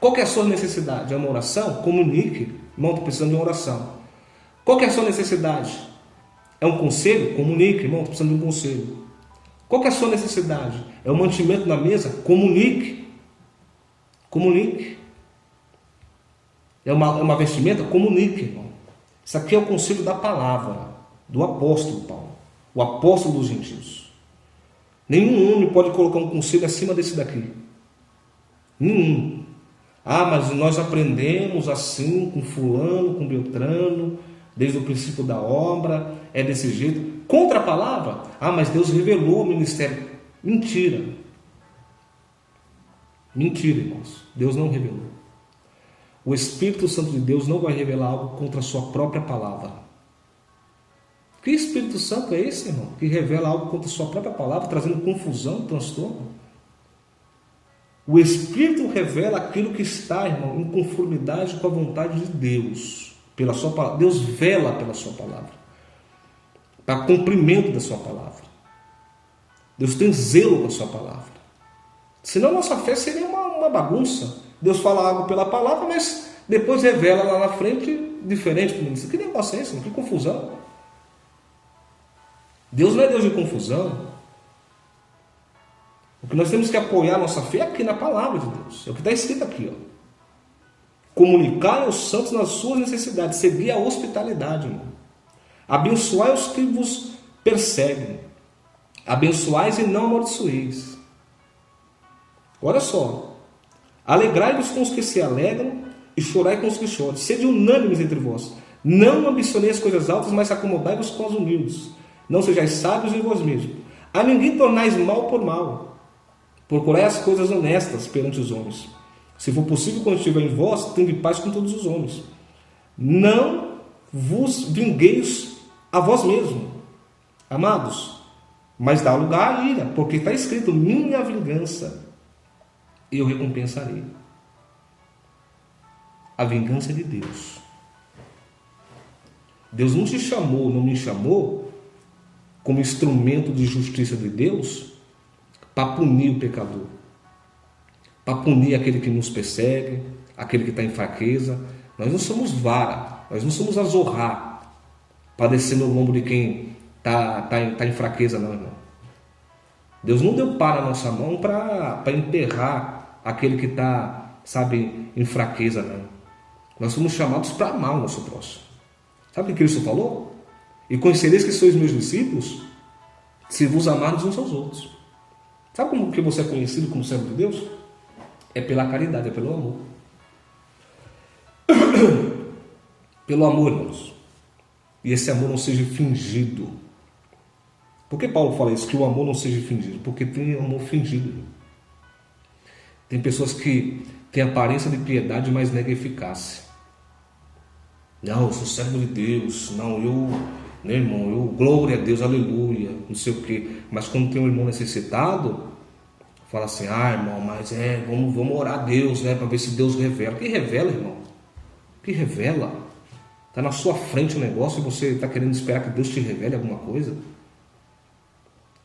Qual que é a sua necessidade? É uma oração? Comunique. Irmão, estou precisando de uma oração. Qual que é a sua necessidade? É um conselho? Comunique, irmão, estou precisando de um conselho. Qual que é a sua necessidade? É um mantimento na mesa? Comunique. Comunique. É uma vestimenta? Comunique, irmão. Isso aqui é o conselho da palavra, do apóstolo Paulo, o apóstolo dos gentios. Nenhum homem pode colocar um conselho acima desse daqui. Nenhum. Ah, mas nós aprendemos assim com fulano, com Beltrano, desde o princípio da obra, é desse jeito. Contra a palavra? Ah, mas Deus revelou o ministério. Mentira. Mentira, irmãos. Deus não revelou. O Espírito Santo de Deus não vai revelar algo contra a sua própria palavra. Que Espírito Santo é esse, irmão? Que revela algo contra a sua própria palavra, trazendo confusão, transtorno? O Espírito revela aquilo que está, irmão, em conformidade com a vontade de Deus, pela sua palavra. Deus vela pela sua palavra, para cumprimento da sua palavra. Deus tem zelo com a sua palavra. Senão nossa fé seria uma bagunça. Deus fala algo pela palavra, mas depois revela lá na frente diferente para o ministro. Que negócio é esse, irmão? Que confusão. Deus não é Deus de confusão. O que nós temos que apoiar a nossa fé é aqui na palavra de Deus. É o que está escrito aqui, ó. Comunicar aos santos nas suas necessidades, seguir a hospitalidade, irmão. Abençoai os que vos perseguem. Abençoais e não amaldiçoeis. Olha só. Alegrai-vos com os que se alegram e chorai com os que choram. Sede unânimes entre vós. Não ambicioneis as coisas altas, mas acomodai-vos com os humildes. Não sejais sábios em vós mesmos. A ninguém tornais mal por mal. Procurai as coisas honestas perante os homens. Se for possível, quando estiver em vós, tende paz com todos os homens. Não vos vingueis a vós mesmos, amados, mas dá lugar à ira, porque está escrito: minha vingança eu recompensarei. A vingança é de Deus. Deus não te chamou, não me chamou como instrumento de justiça de Deus para punir o pecador, para punir aquele que nos persegue, aquele que está em fraqueza. Nós não somos vara, nós não somos azorrar para descer no lombo de quem está em fraqueza, não, irmão. Deus não deu para a nossa mão para emperrar aquele que está, sabe, em fraqueza, não. Nós somos chamados para amar o nosso próximo. Sabe o que Cristo falou? E conhecereis que sois meus discípulos, se vos amardes uns aos outros. Sabe como que você é conhecido como servo de Deus? É pela caridade, é pelo amor. Pelo amor, irmãos. E esse amor não seja fingido. Por que Paulo fala isso? Que o amor não seja fingido? Porque tem amor fingido. Tem pessoas que têm aparência de piedade, mas negam eficácia. Não, eu sou servo de Deus. Não, né, irmão, glória a Deus, aleluia, não sei o quê. Mas quando tem um irmão necessitado, fala assim: ah, irmão, mas vamos orar a Deus, né, para ver se Deus revela. Que revela, irmão? Que revela? Está na sua frente o negócio e você está querendo esperar que Deus te revele alguma coisa?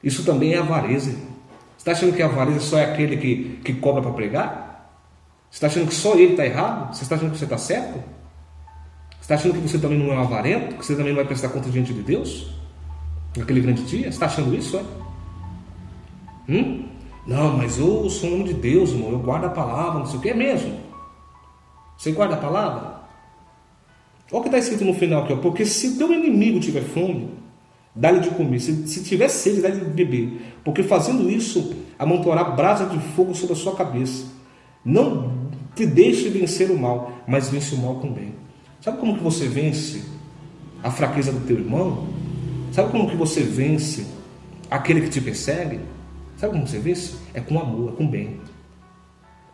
Isso também é avareza, irmão. Você está achando que a avareza só é aquele que cobra para pregar? Você está achando que só ele está errado? Você está achando que você está certo? Você está achando que você também não é um avarento? Que você também não vai prestar conta diante de Deus? Naquele grande dia? Você está achando isso, é? Não, mas eu sou um homem de Deus, irmão. Eu guardo a palavra, não sei o que. É mesmo? Você guarda a palavra? Olha o que está escrito no final aqui, ó. Porque se teu inimigo tiver fome, dá-lhe de comer. Se tiver sede, dá-lhe de beber. Porque fazendo isso, amontoará brasa de fogo sobre a sua cabeça. Não te deixe vencer o mal, mas vence o mal com o bem. Sabe como que você vence a fraqueza do teu irmão? Sabe como que você vence aquele que te persegue? Sabe como você vence? É com amor, é com bem.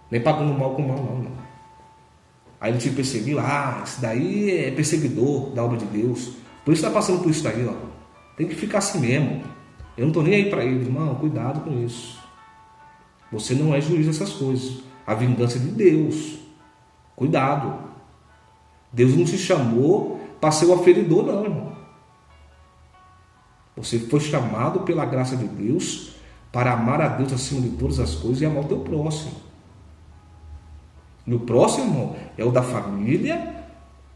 Nem pagando mal com mal, não. Aí ele te perseguiu, esse daí é perseguidor da obra de Deus. Por isso está passando por isso daí, ó. Tem que ficar assim mesmo. Eu não estou nem aí para ele, irmão, cuidado com isso. Você não é juiz dessas coisas. A vingança é de Deus. Cuidado. Deus não te chamou para ser o aferidor, não, irmão. Você foi chamado pela graça de Deus para amar a Deus acima de todas as coisas e amar o teu próximo. E o próximo, irmão, é o da família,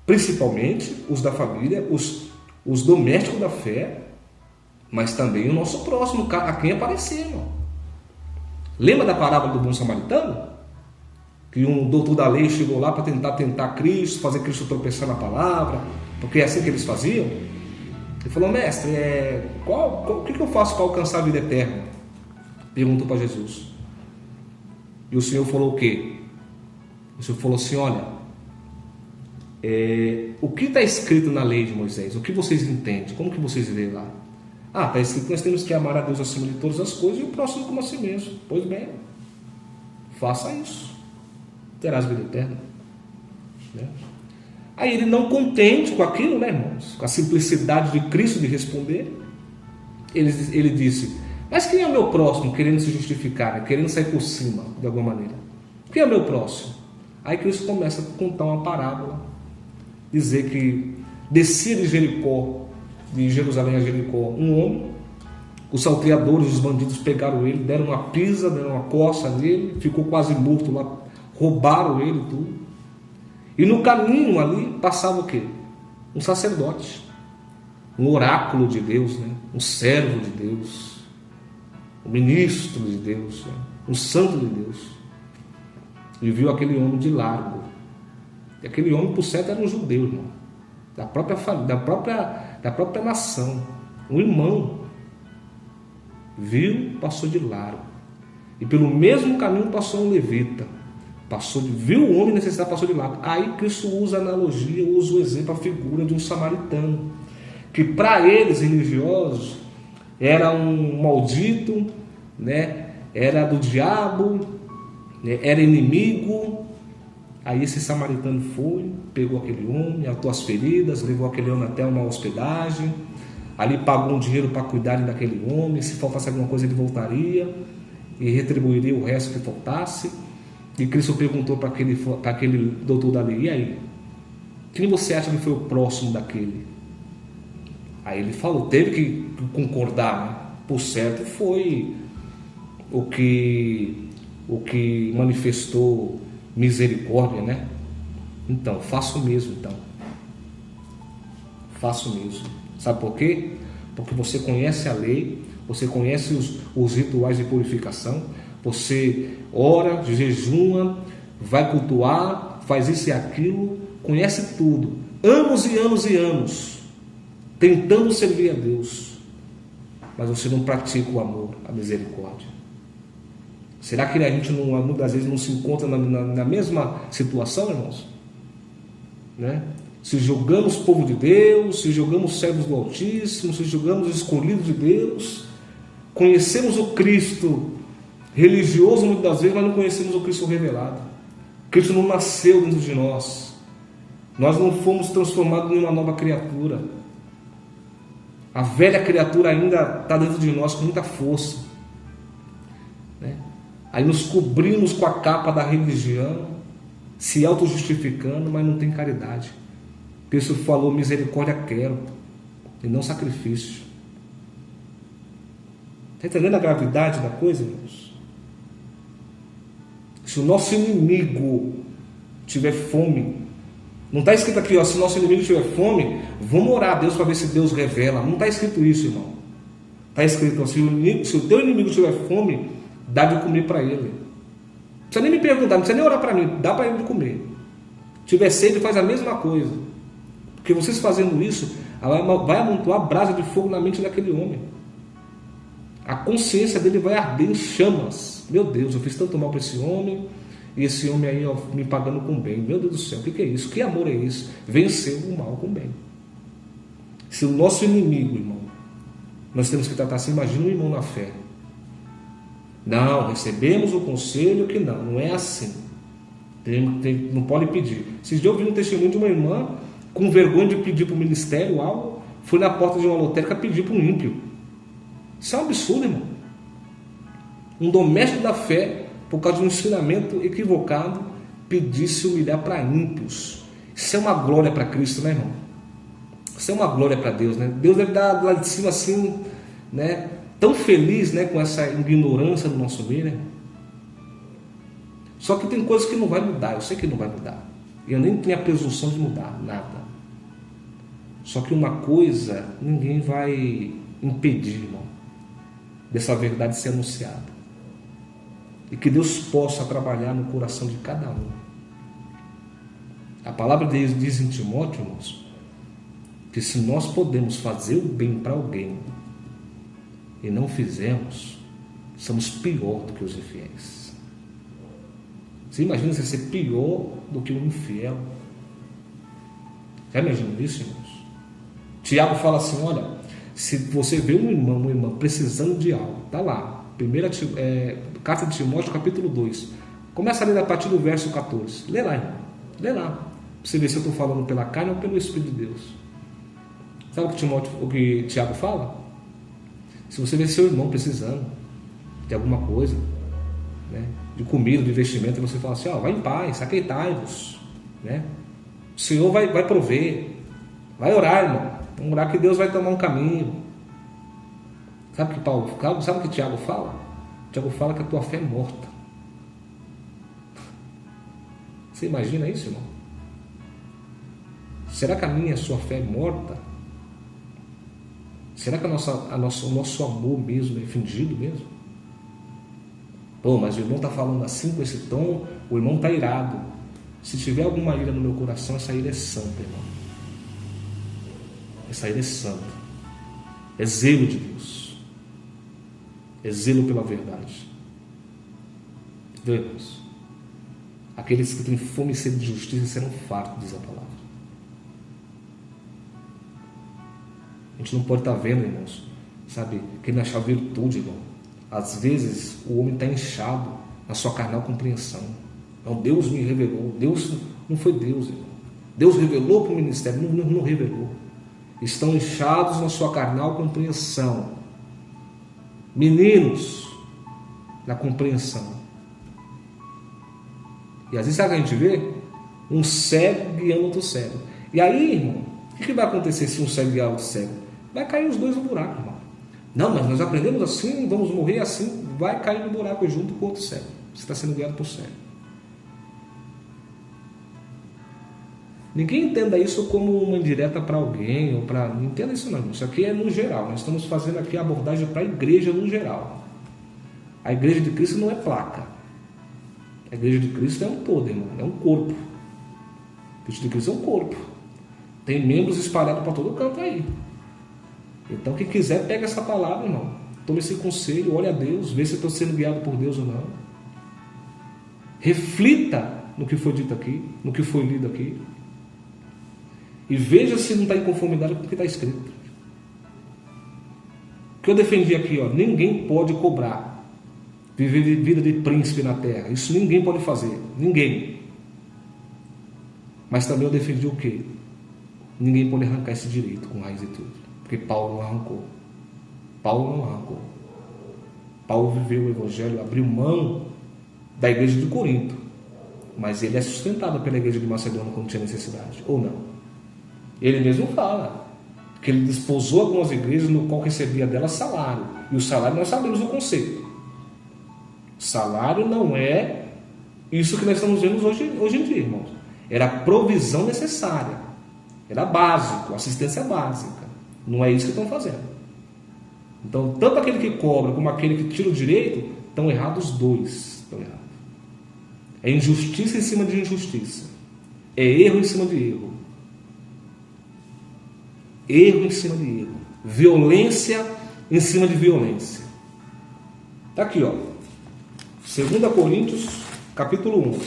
principalmente os da família, os domésticos da fé, mas também o nosso próximo, a quem aparecer, irmão. Lembra da parábola do bom samaritano? Que um doutor da lei chegou lá para tentar Cristo, fazer Cristo tropeçar na palavra, porque é assim que eles faziam. Ele falou, mestre, o que eu faço para alcançar a vida eterna? Perguntou para Jesus. E o Senhor falou o quê? O Senhor falou assim, olha, o que está escrito na lei de Moisés? O que vocês entendem? Como que vocês lêem lá? Está escrito que nós temos que amar a Deus acima de todas as coisas e o próximo como a si mesmo. Pois bem, faça isso. Terás vida eterna. Né? Aí ele, não contente com aquilo, né, irmãos? Com a simplicidade de Cristo de responder, ele disse, mas quem é o meu próximo? Querendo se justificar, né? Querendo sair por cima, de alguma maneira. Quem é o meu próximo? Aí Cristo começa a contar uma parábola, dizer que descia de Jericó, de Jerusalém a Jericó, um homem, os salteadores, os bandidos pegaram ele, deram uma pisa, deram uma coça nele, ficou quase morto lá, roubaram ele tudo. E no caminho ali passava o quê? Um sacerdote, um oráculo de Deus, né? Um servo de Deus, um ministro de Deus, né? Um santo de Deus. E viu aquele homem de largo. E aquele homem, por certo, era um judeu, irmão, da própria família, da própria nação, um irmão. Viu, passou de largo. E pelo mesmo caminho passou um levita. Viu o homem necessitado, passou de lado. Aí Cristo usa a analogia, usa o exemplo, a figura de um samaritano, que para eles religiosos era um maldito, né? Era do diabo, né? Era inimigo. Aí esse samaritano foi, pegou aquele homem, atou as feridas, levou aquele homem até uma hospedagem, ali pagou um dinheiro para cuidarem daquele homem, se faltasse alguma coisa ele voltaria e retribuiria o resto que faltasse. E Cristo perguntou para aquele doutor da lei, e aí? Quem você acha que foi o próximo daquele? Aí ele falou, teve que concordar, né? Por certo foi o que manifestou misericórdia, né? Então, faço o mesmo, então. Faço mesmo. Sabe por quê? Porque você conhece a lei, você conhece os rituais de purificação, você ora, jejuma, vai cultuar, faz isso e aquilo, conhece tudo, anos e anos e anos, tentando servir a Deus, mas você não pratica o amor, a misericórdia. Será que a gente muitas vezes não se encontra na mesma situação, irmãos? Né? Se julgamos povo de Deus, se julgamos servos do Altíssimo, se julgamos escolhidos de Deus, conhecemos o Cristo religioso muitas das vezes, mas não conhecemos o Cristo revelado. Cristo não nasceu dentro de nós. Nós não fomos transformados em uma nova criatura. A velha criatura ainda está dentro de nós com muita força, né? Aí nos cobrimos com a capa da religião, se auto-justificando, mas não tem caridade. Cristo falou, misericórdia quero, e não sacrifício. Está entendendo a gravidade da coisa, irmãos? Se o nosso inimigo tiver fome, não está escrito aqui, ó, se o nosso inimigo tiver fome, vamos orar a Deus para ver se Deus revela. Não está escrito isso, irmão. Está escrito, ó, se o teu inimigo tiver fome, dá de comer para ele. Não precisa nem me perguntar, não precisa nem orar para mim, dá para ele de comer. Se tiver sede, faz a mesma coisa. Porque vocês fazendo isso, vai amontoar brasa de fogo na mente daquele homem. A consciência dele vai arder em chamas. Meu Deus, eu fiz tanto mal para esse homem, e esse homem aí, ó, me pagando com bem. Meu Deus do céu, o que é isso? Que amor é isso? Vencer o mal com bem. Se o nosso inimigo, irmão, nós temos que tratar assim, imagina um irmão na fé. Não, recebemos o conselho que não é assim. Não pode pedir. Esses dias eu vi um testemunho de uma irmã com vergonha de pedir para o ministério algo, foi na porta de uma lotérica pedir para um ímpio. Isso é um absurdo, irmão. Um doméstico da fé, por causa de um ensinamento equivocado, pedir se humilhar para ímpios. Isso é uma glória para Cristo, né, irmão? Isso é uma glória para Deus, né? Deus deve dar lá de cima assim, né? Tão feliz, né, com essa ignorância do nosso meio, né? Só que tem coisas que não vai mudar, eu sei que não vai mudar. Eu nem tenho a presunção de mudar, nada. Só que uma coisa ninguém vai impedir, irmão, dessa verdade ser anunciada. E que Deus possa trabalhar no coração de cada um. A palavra de Deus diz em Timóteo, irmãos, que se nós podemos fazer o bem para alguém e não fizemos, somos pior do que os infiéis. Você imagina você ser pior do que um infiel? Já imaginou isso, irmãos? Tiago fala assim, olha, se você vê um irmão, uma irmã precisando de algo, está lá, carta de Timóteo, capítulo 2, começa a ler a partir do verso 14, lê lá, irmão, lê lá, para você ver se eu estou falando pela carne ou pelo Espírito de Deus. Sabe o que Tiago fala? Se você vê seu irmão precisando de alguma coisa, né, de comida, de investimento, e você fala assim, ó, vai em paz, aqueitai-vos, né? O Senhor vai prover, vai orar, irmão, vamos orar que Deus vai tomar um caminho. Sabe o que Tiago fala? Tiago fala que a tua fé é morta. Você imagina isso, irmão? Será que a minha e a sua fé é morta? Será que o nosso amor mesmo é fingido mesmo? Pô, mas o irmão está falando assim, com esse tom, o irmão está irado. Se tiver alguma ira no meu coração, essa ira é santa, irmão. Essa ira é santa. É zelo de Deus. É zelo pela verdade. Entendeu, irmãos? Aqueles que têm fome e sede de justiça serão fartos, diz a palavra. A gente não pode estar vendo, irmãos, sabe, querendo achar virtude, irmão. Às vezes o homem está inchado na sua carnal compreensão. Não, Deus me revelou. Deus não foi Deus, irmão. Deus revelou para o ministério, não revelou. Estão inchados na sua carnal compreensão. Meninos na compreensão. E às vezes sabe o que a gente vê? Um cego guiando outro cego. E aí, irmão, o que vai acontecer se um cego guiar outro cego? Vai cair os dois no buraco, irmão. Não, mas nós aprendemos assim, vamos morrer assim. Vai cair no buraco junto com o outro cego. Você está sendo guiado por cego. Ninguém entenda isso como uma indireta para alguém, ou para. Não entenda isso não. Isso aqui é no geral. Nós estamos fazendo aqui a abordagem para a igreja no geral. A igreja de Cristo não é placa. A igreja de Cristo é um todo, irmão. É um corpo. A igreja de Cristo é um corpo. Tem membros espalhados para todo canto aí. Então quem quiser pega essa palavra, irmão. Tome esse conselho, olhe a Deus, vê se estou sendo guiado por Deus ou não. Reflita no que foi dito aqui, no que foi lido aqui. E veja se não está em conformidade com o que está escrito. O que eu defendi aqui, ó, ninguém pode cobrar viver vida de príncipe na terra. Isso ninguém pode fazer. Ninguém. Mas também eu defendi o quê? Ninguém pode arrancar esse direito com raiz e tudo. Porque Paulo não arrancou. Paulo não arrancou. Paulo viveu o evangelho, abriu mão da igreja de Corinto. Mas ele é sustentado pela igreja de Macedônia quando tinha necessidade. Ou não? Ele mesmo fala que ele desposou algumas igrejas no qual recebia delas salário. E o salário nós sabemos o conceito. Salário não é isso que nós estamos vendo hoje em dia, irmãos. Era a provisão necessária. Era básico, assistência básica. Não é isso que estão fazendo. Então, tanto aquele que cobra como aquele que tira o direito, estão errados os dois. Estão errados. É injustiça em cima de injustiça. É erro em cima de erro. Erro em cima de erro. Violência em cima de violência. Está aqui, ó. 2 Coríntios, capítulo 11.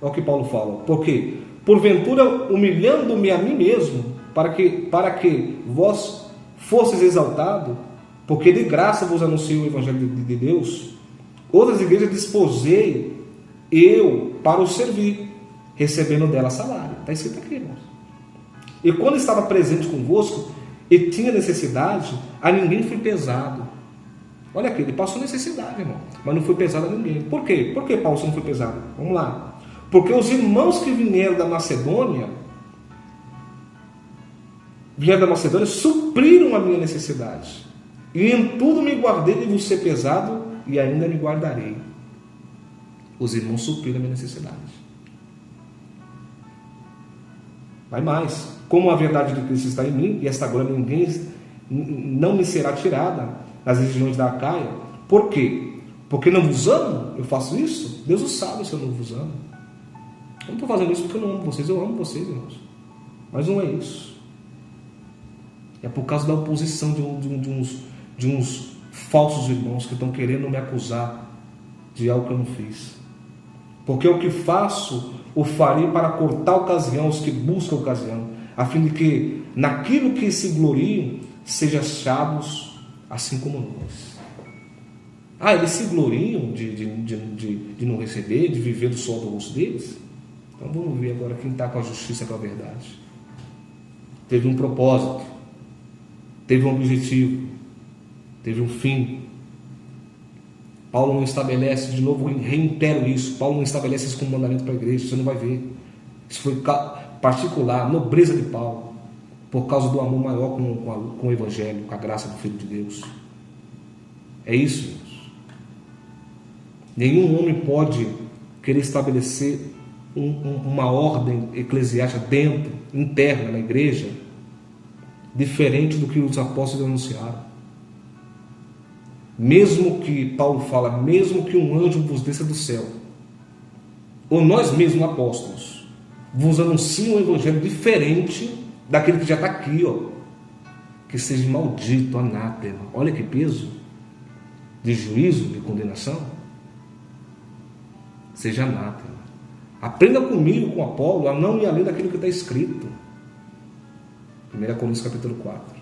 Olha o que Paulo fala. Porque, porventura, humilhando-me a mim mesmo, para que vós fosseis exaltado, porque de graça vos anuncio o Evangelho de Deus, outras igrejas desposei eu para o servir, recebendo dela salário. Está escrito aqui, irmãos. E quando estava presente convosco e tinha necessidade, a ninguém fui pesado. Olha aqui, ele passou necessidade, irmão, mas não foi pesado a ninguém. Por quê? Por que Paulo não foi pesado? Vamos lá. Porque os irmãos que vieram da Macedônia supriram a minha necessidade. E em tudo me guardei de vos ser pesado e ainda me guardarei. Os irmãos supriram a minha necessidade. Vai mais. Como a verdade de Cristo está em mim, e esta glória não me será tirada das regiões da Acaia. Por quê? Porque não vos amo? Eu faço isso? Deus o sabe se eu não vos amo. Eu não estou fazendo isso porque eu não amo vocês. Eu amo vocês, irmãos. Mas não é isso. É por causa da oposição de uns falsos irmãos que estão querendo me acusar de algo que eu não fiz. Porque o que faço, o farei para cortar a ocasião, os que buscam a ocasião, a fim de que, naquilo que se gloriam, sejam achados assim como nós. Eles se gloriam de não receber, de viver do sol do rosto deles? Então vamos ver agora quem está com a justiça e com a verdade. Teve um propósito, teve um objetivo, teve um fim. Paulo não estabelece, de novo reitero isso, Paulo não estabelece isso como mandamento para a igreja, você não vai ver. Isso foi particular, nobreza de Paulo, por causa do amor maior com o Evangelho, com a graça do Filho de Deus. É isso, irmãos. Nenhum homem pode querer estabelecer uma ordem eclesiástica interna na igreja, diferente do que os apóstolos anunciaram. Mesmo que, Paulo fala, mesmo que um anjo vos desça do céu, ou nós mesmos apóstolos, vos anunciam um evangelho diferente daquele que já está aqui, ó, que seja maldito, anátema. Olha que peso de juízo, de condenação. Seja anátema. Aprenda comigo, com Apolo, a não ir além daquilo que está escrito. 1 Coríntios capítulo 4.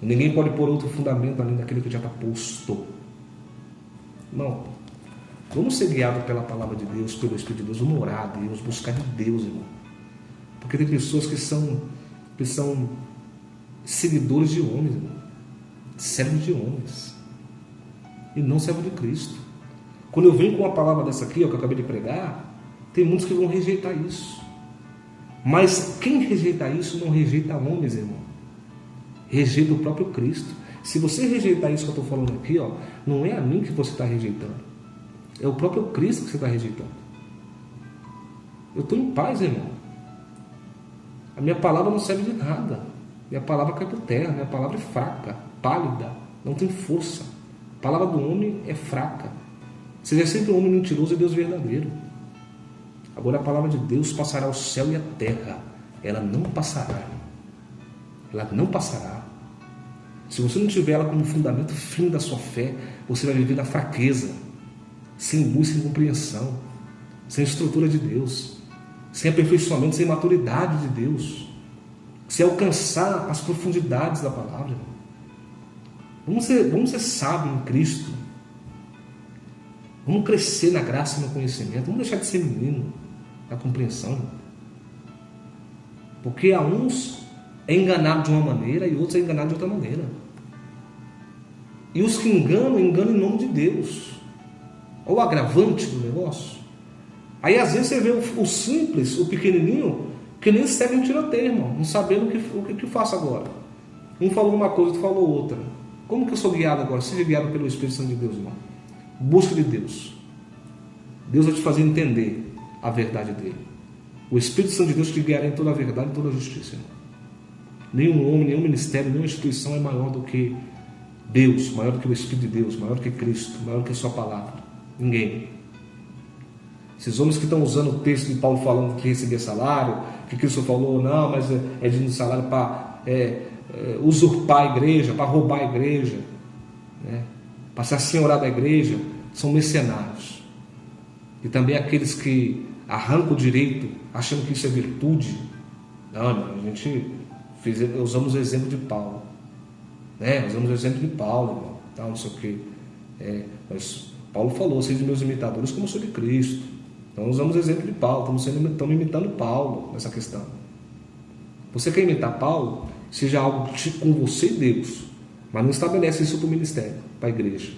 Ninguém pode pôr outro fundamento além daquilo que já está posto. Não. Vamos ser guiados pela palavra de Deus, pelo Espírito de Deus. Vamos orar a Deus, buscar de Deus, irmão. Porque tem pessoas que são seguidores de homens, irmão. Servos de homens. E não servos de Cristo. Quando eu venho com uma palavra dessa aqui, ó, que eu acabei de pregar, tem muitos que vão rejeitar isso. Mas quem rejeita isso não rejeita homens, irmão. Rejeita o próprio Cristo. Se você rejeitar isso que eu estou falando aqui, ó, não é a mim que você está rejeitando. É o próprio Cristo que você está rejeitando. Eu estou em paz, irmão. A minha palavra não serve de nada. Minha palavra cai por terra. Minha palavra é fraca, pálida, não tem força. A palavra do homem é fraca. Seja sempre um homem mentiroso e Deus verdadeiro. Agora a palavra de Deus passará o céu e a terra. Ela não passará. Ela não passará. Se você não tiver ela como fundamento firme da sua fé, você vai viver na fraqueza, sem luz, sem compreensão, sem estrutura de Deus, sem aperfeiçoamento, sem maturidade de Deus, sem alcançar as profundidades da palavra. Vamos ser sábios em Cristo. Vamos crescer na graça e no conhecimento. Vamos deixar de ser menino na compreensão. Porque a uns é enganado de uma maneira e outros é enganado de outra maneira. E os que enganam em nome de Deus. Olha o agravante do negócio. Aí às vezes você vê o simples, o pequenininho, que nem segue um tiroteio, irmão, não sabendo o que eu faço agora. Um falou uma coisa, outro falou outra. Como que eu sou guiado agora? Seja guiado pelo Espírito Santo de Deus, irmão. Busca de Deus. Deus vai te fazer entender a verdade dele. O Espírito Santo de Deus te guiará em toda a verdade e toda a justiça, irmão. Nenhum homem, nenhum ministério, nenhuma instituição é maior do que Deus, maior do que o Espírito de Deus, maior do que Cristo, maior do que a sua palavra. Ninguém. Esses homens que estão usando o texto de Paulo falando que recebia salário, que Cristo falou, não, mas é de salário para usurpar a igreja, para roubar a igreja, né? Para se assenhorar da igreja, são mercenários. E também aqueles que arrancam o direito, achando que isso é virtude. Não, a gente usamos o exemplo de Paulo, né? Usamos o exemplo de Paulo, irmão, tal, não sei o quê. Mas Paulo falou, sejam meus imitadores como sou de Cristo. Então usamos o exemplo de Paulo, estamos imitando Paulo nessa questão. Você quer imitar Paulo? Seja algo com você e Deus, mas não estabelece isso para o ministério, para a igreja.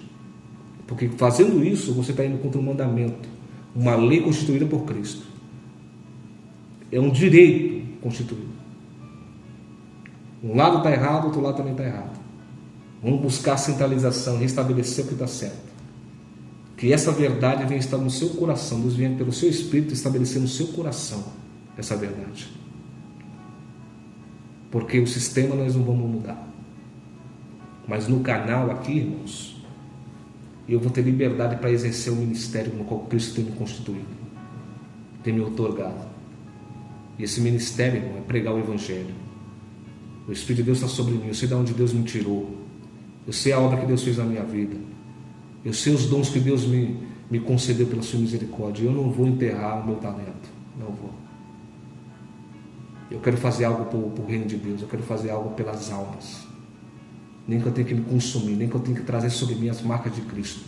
Porque fazendo isso, você está indo contra um mandamento, uma lei constituída por Cristo. É um direito constituído. Um lado está errado, outro lado também está errado. Vamos buscar a centralização, restabelecer o que está certo. Que essa verdade venha estar no seu coração. Deus venha pelo seu Espírito estabelecer no seu coração essa verdade. Porque o sistema nós não vamos mudar. Mas no canal aqui, irmãos, eu vou ter liberdade para exercer o ministério no qual Cristo tem me constituído, tem me otorgado. E esse ministério, irmão, é pregar o Evangelho. O Espírito de Deus está sobre mim. Eu sei de onde Deus me tirou. Eu sei a obra que Deus fez na minha vida. Eu sei os dons que Deus me concedeu pela sua misericórdia. Eu não vou enterrar o meu talento. Não vou. Eu quero fazer algo para o reino de Deus. Eu quero fazer algo pelas almas. Nem que eu tenha que me consumir. Nem que eu tenha que trazer sobre mim as marcas de Cristo.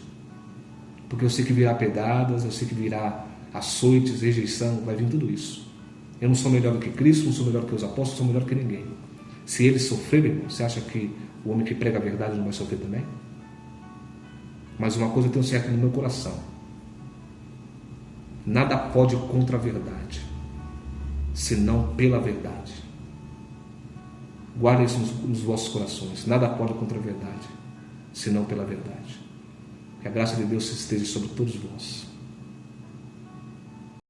Porque eu sei que virá pedradas. Eu sei que virá açoites, rejeição. Vai vir tudo isso. Eu não sou melhor do que Cristo. Não sou melhor do que os apóstolos. Não sou melhor que ninguém. Se eles sofrerem, irmão, você acha que o homem que prega a verdade não vai sofrer também? Mas uma coisa eu tenho certo no meu coração: nada pode contra a verdade, senão pela verdade. Guardem isso nos vossos corações. Nada pode contra a verdade, senão pela verdade. Que a graça de Deus esteja sobre todos vós.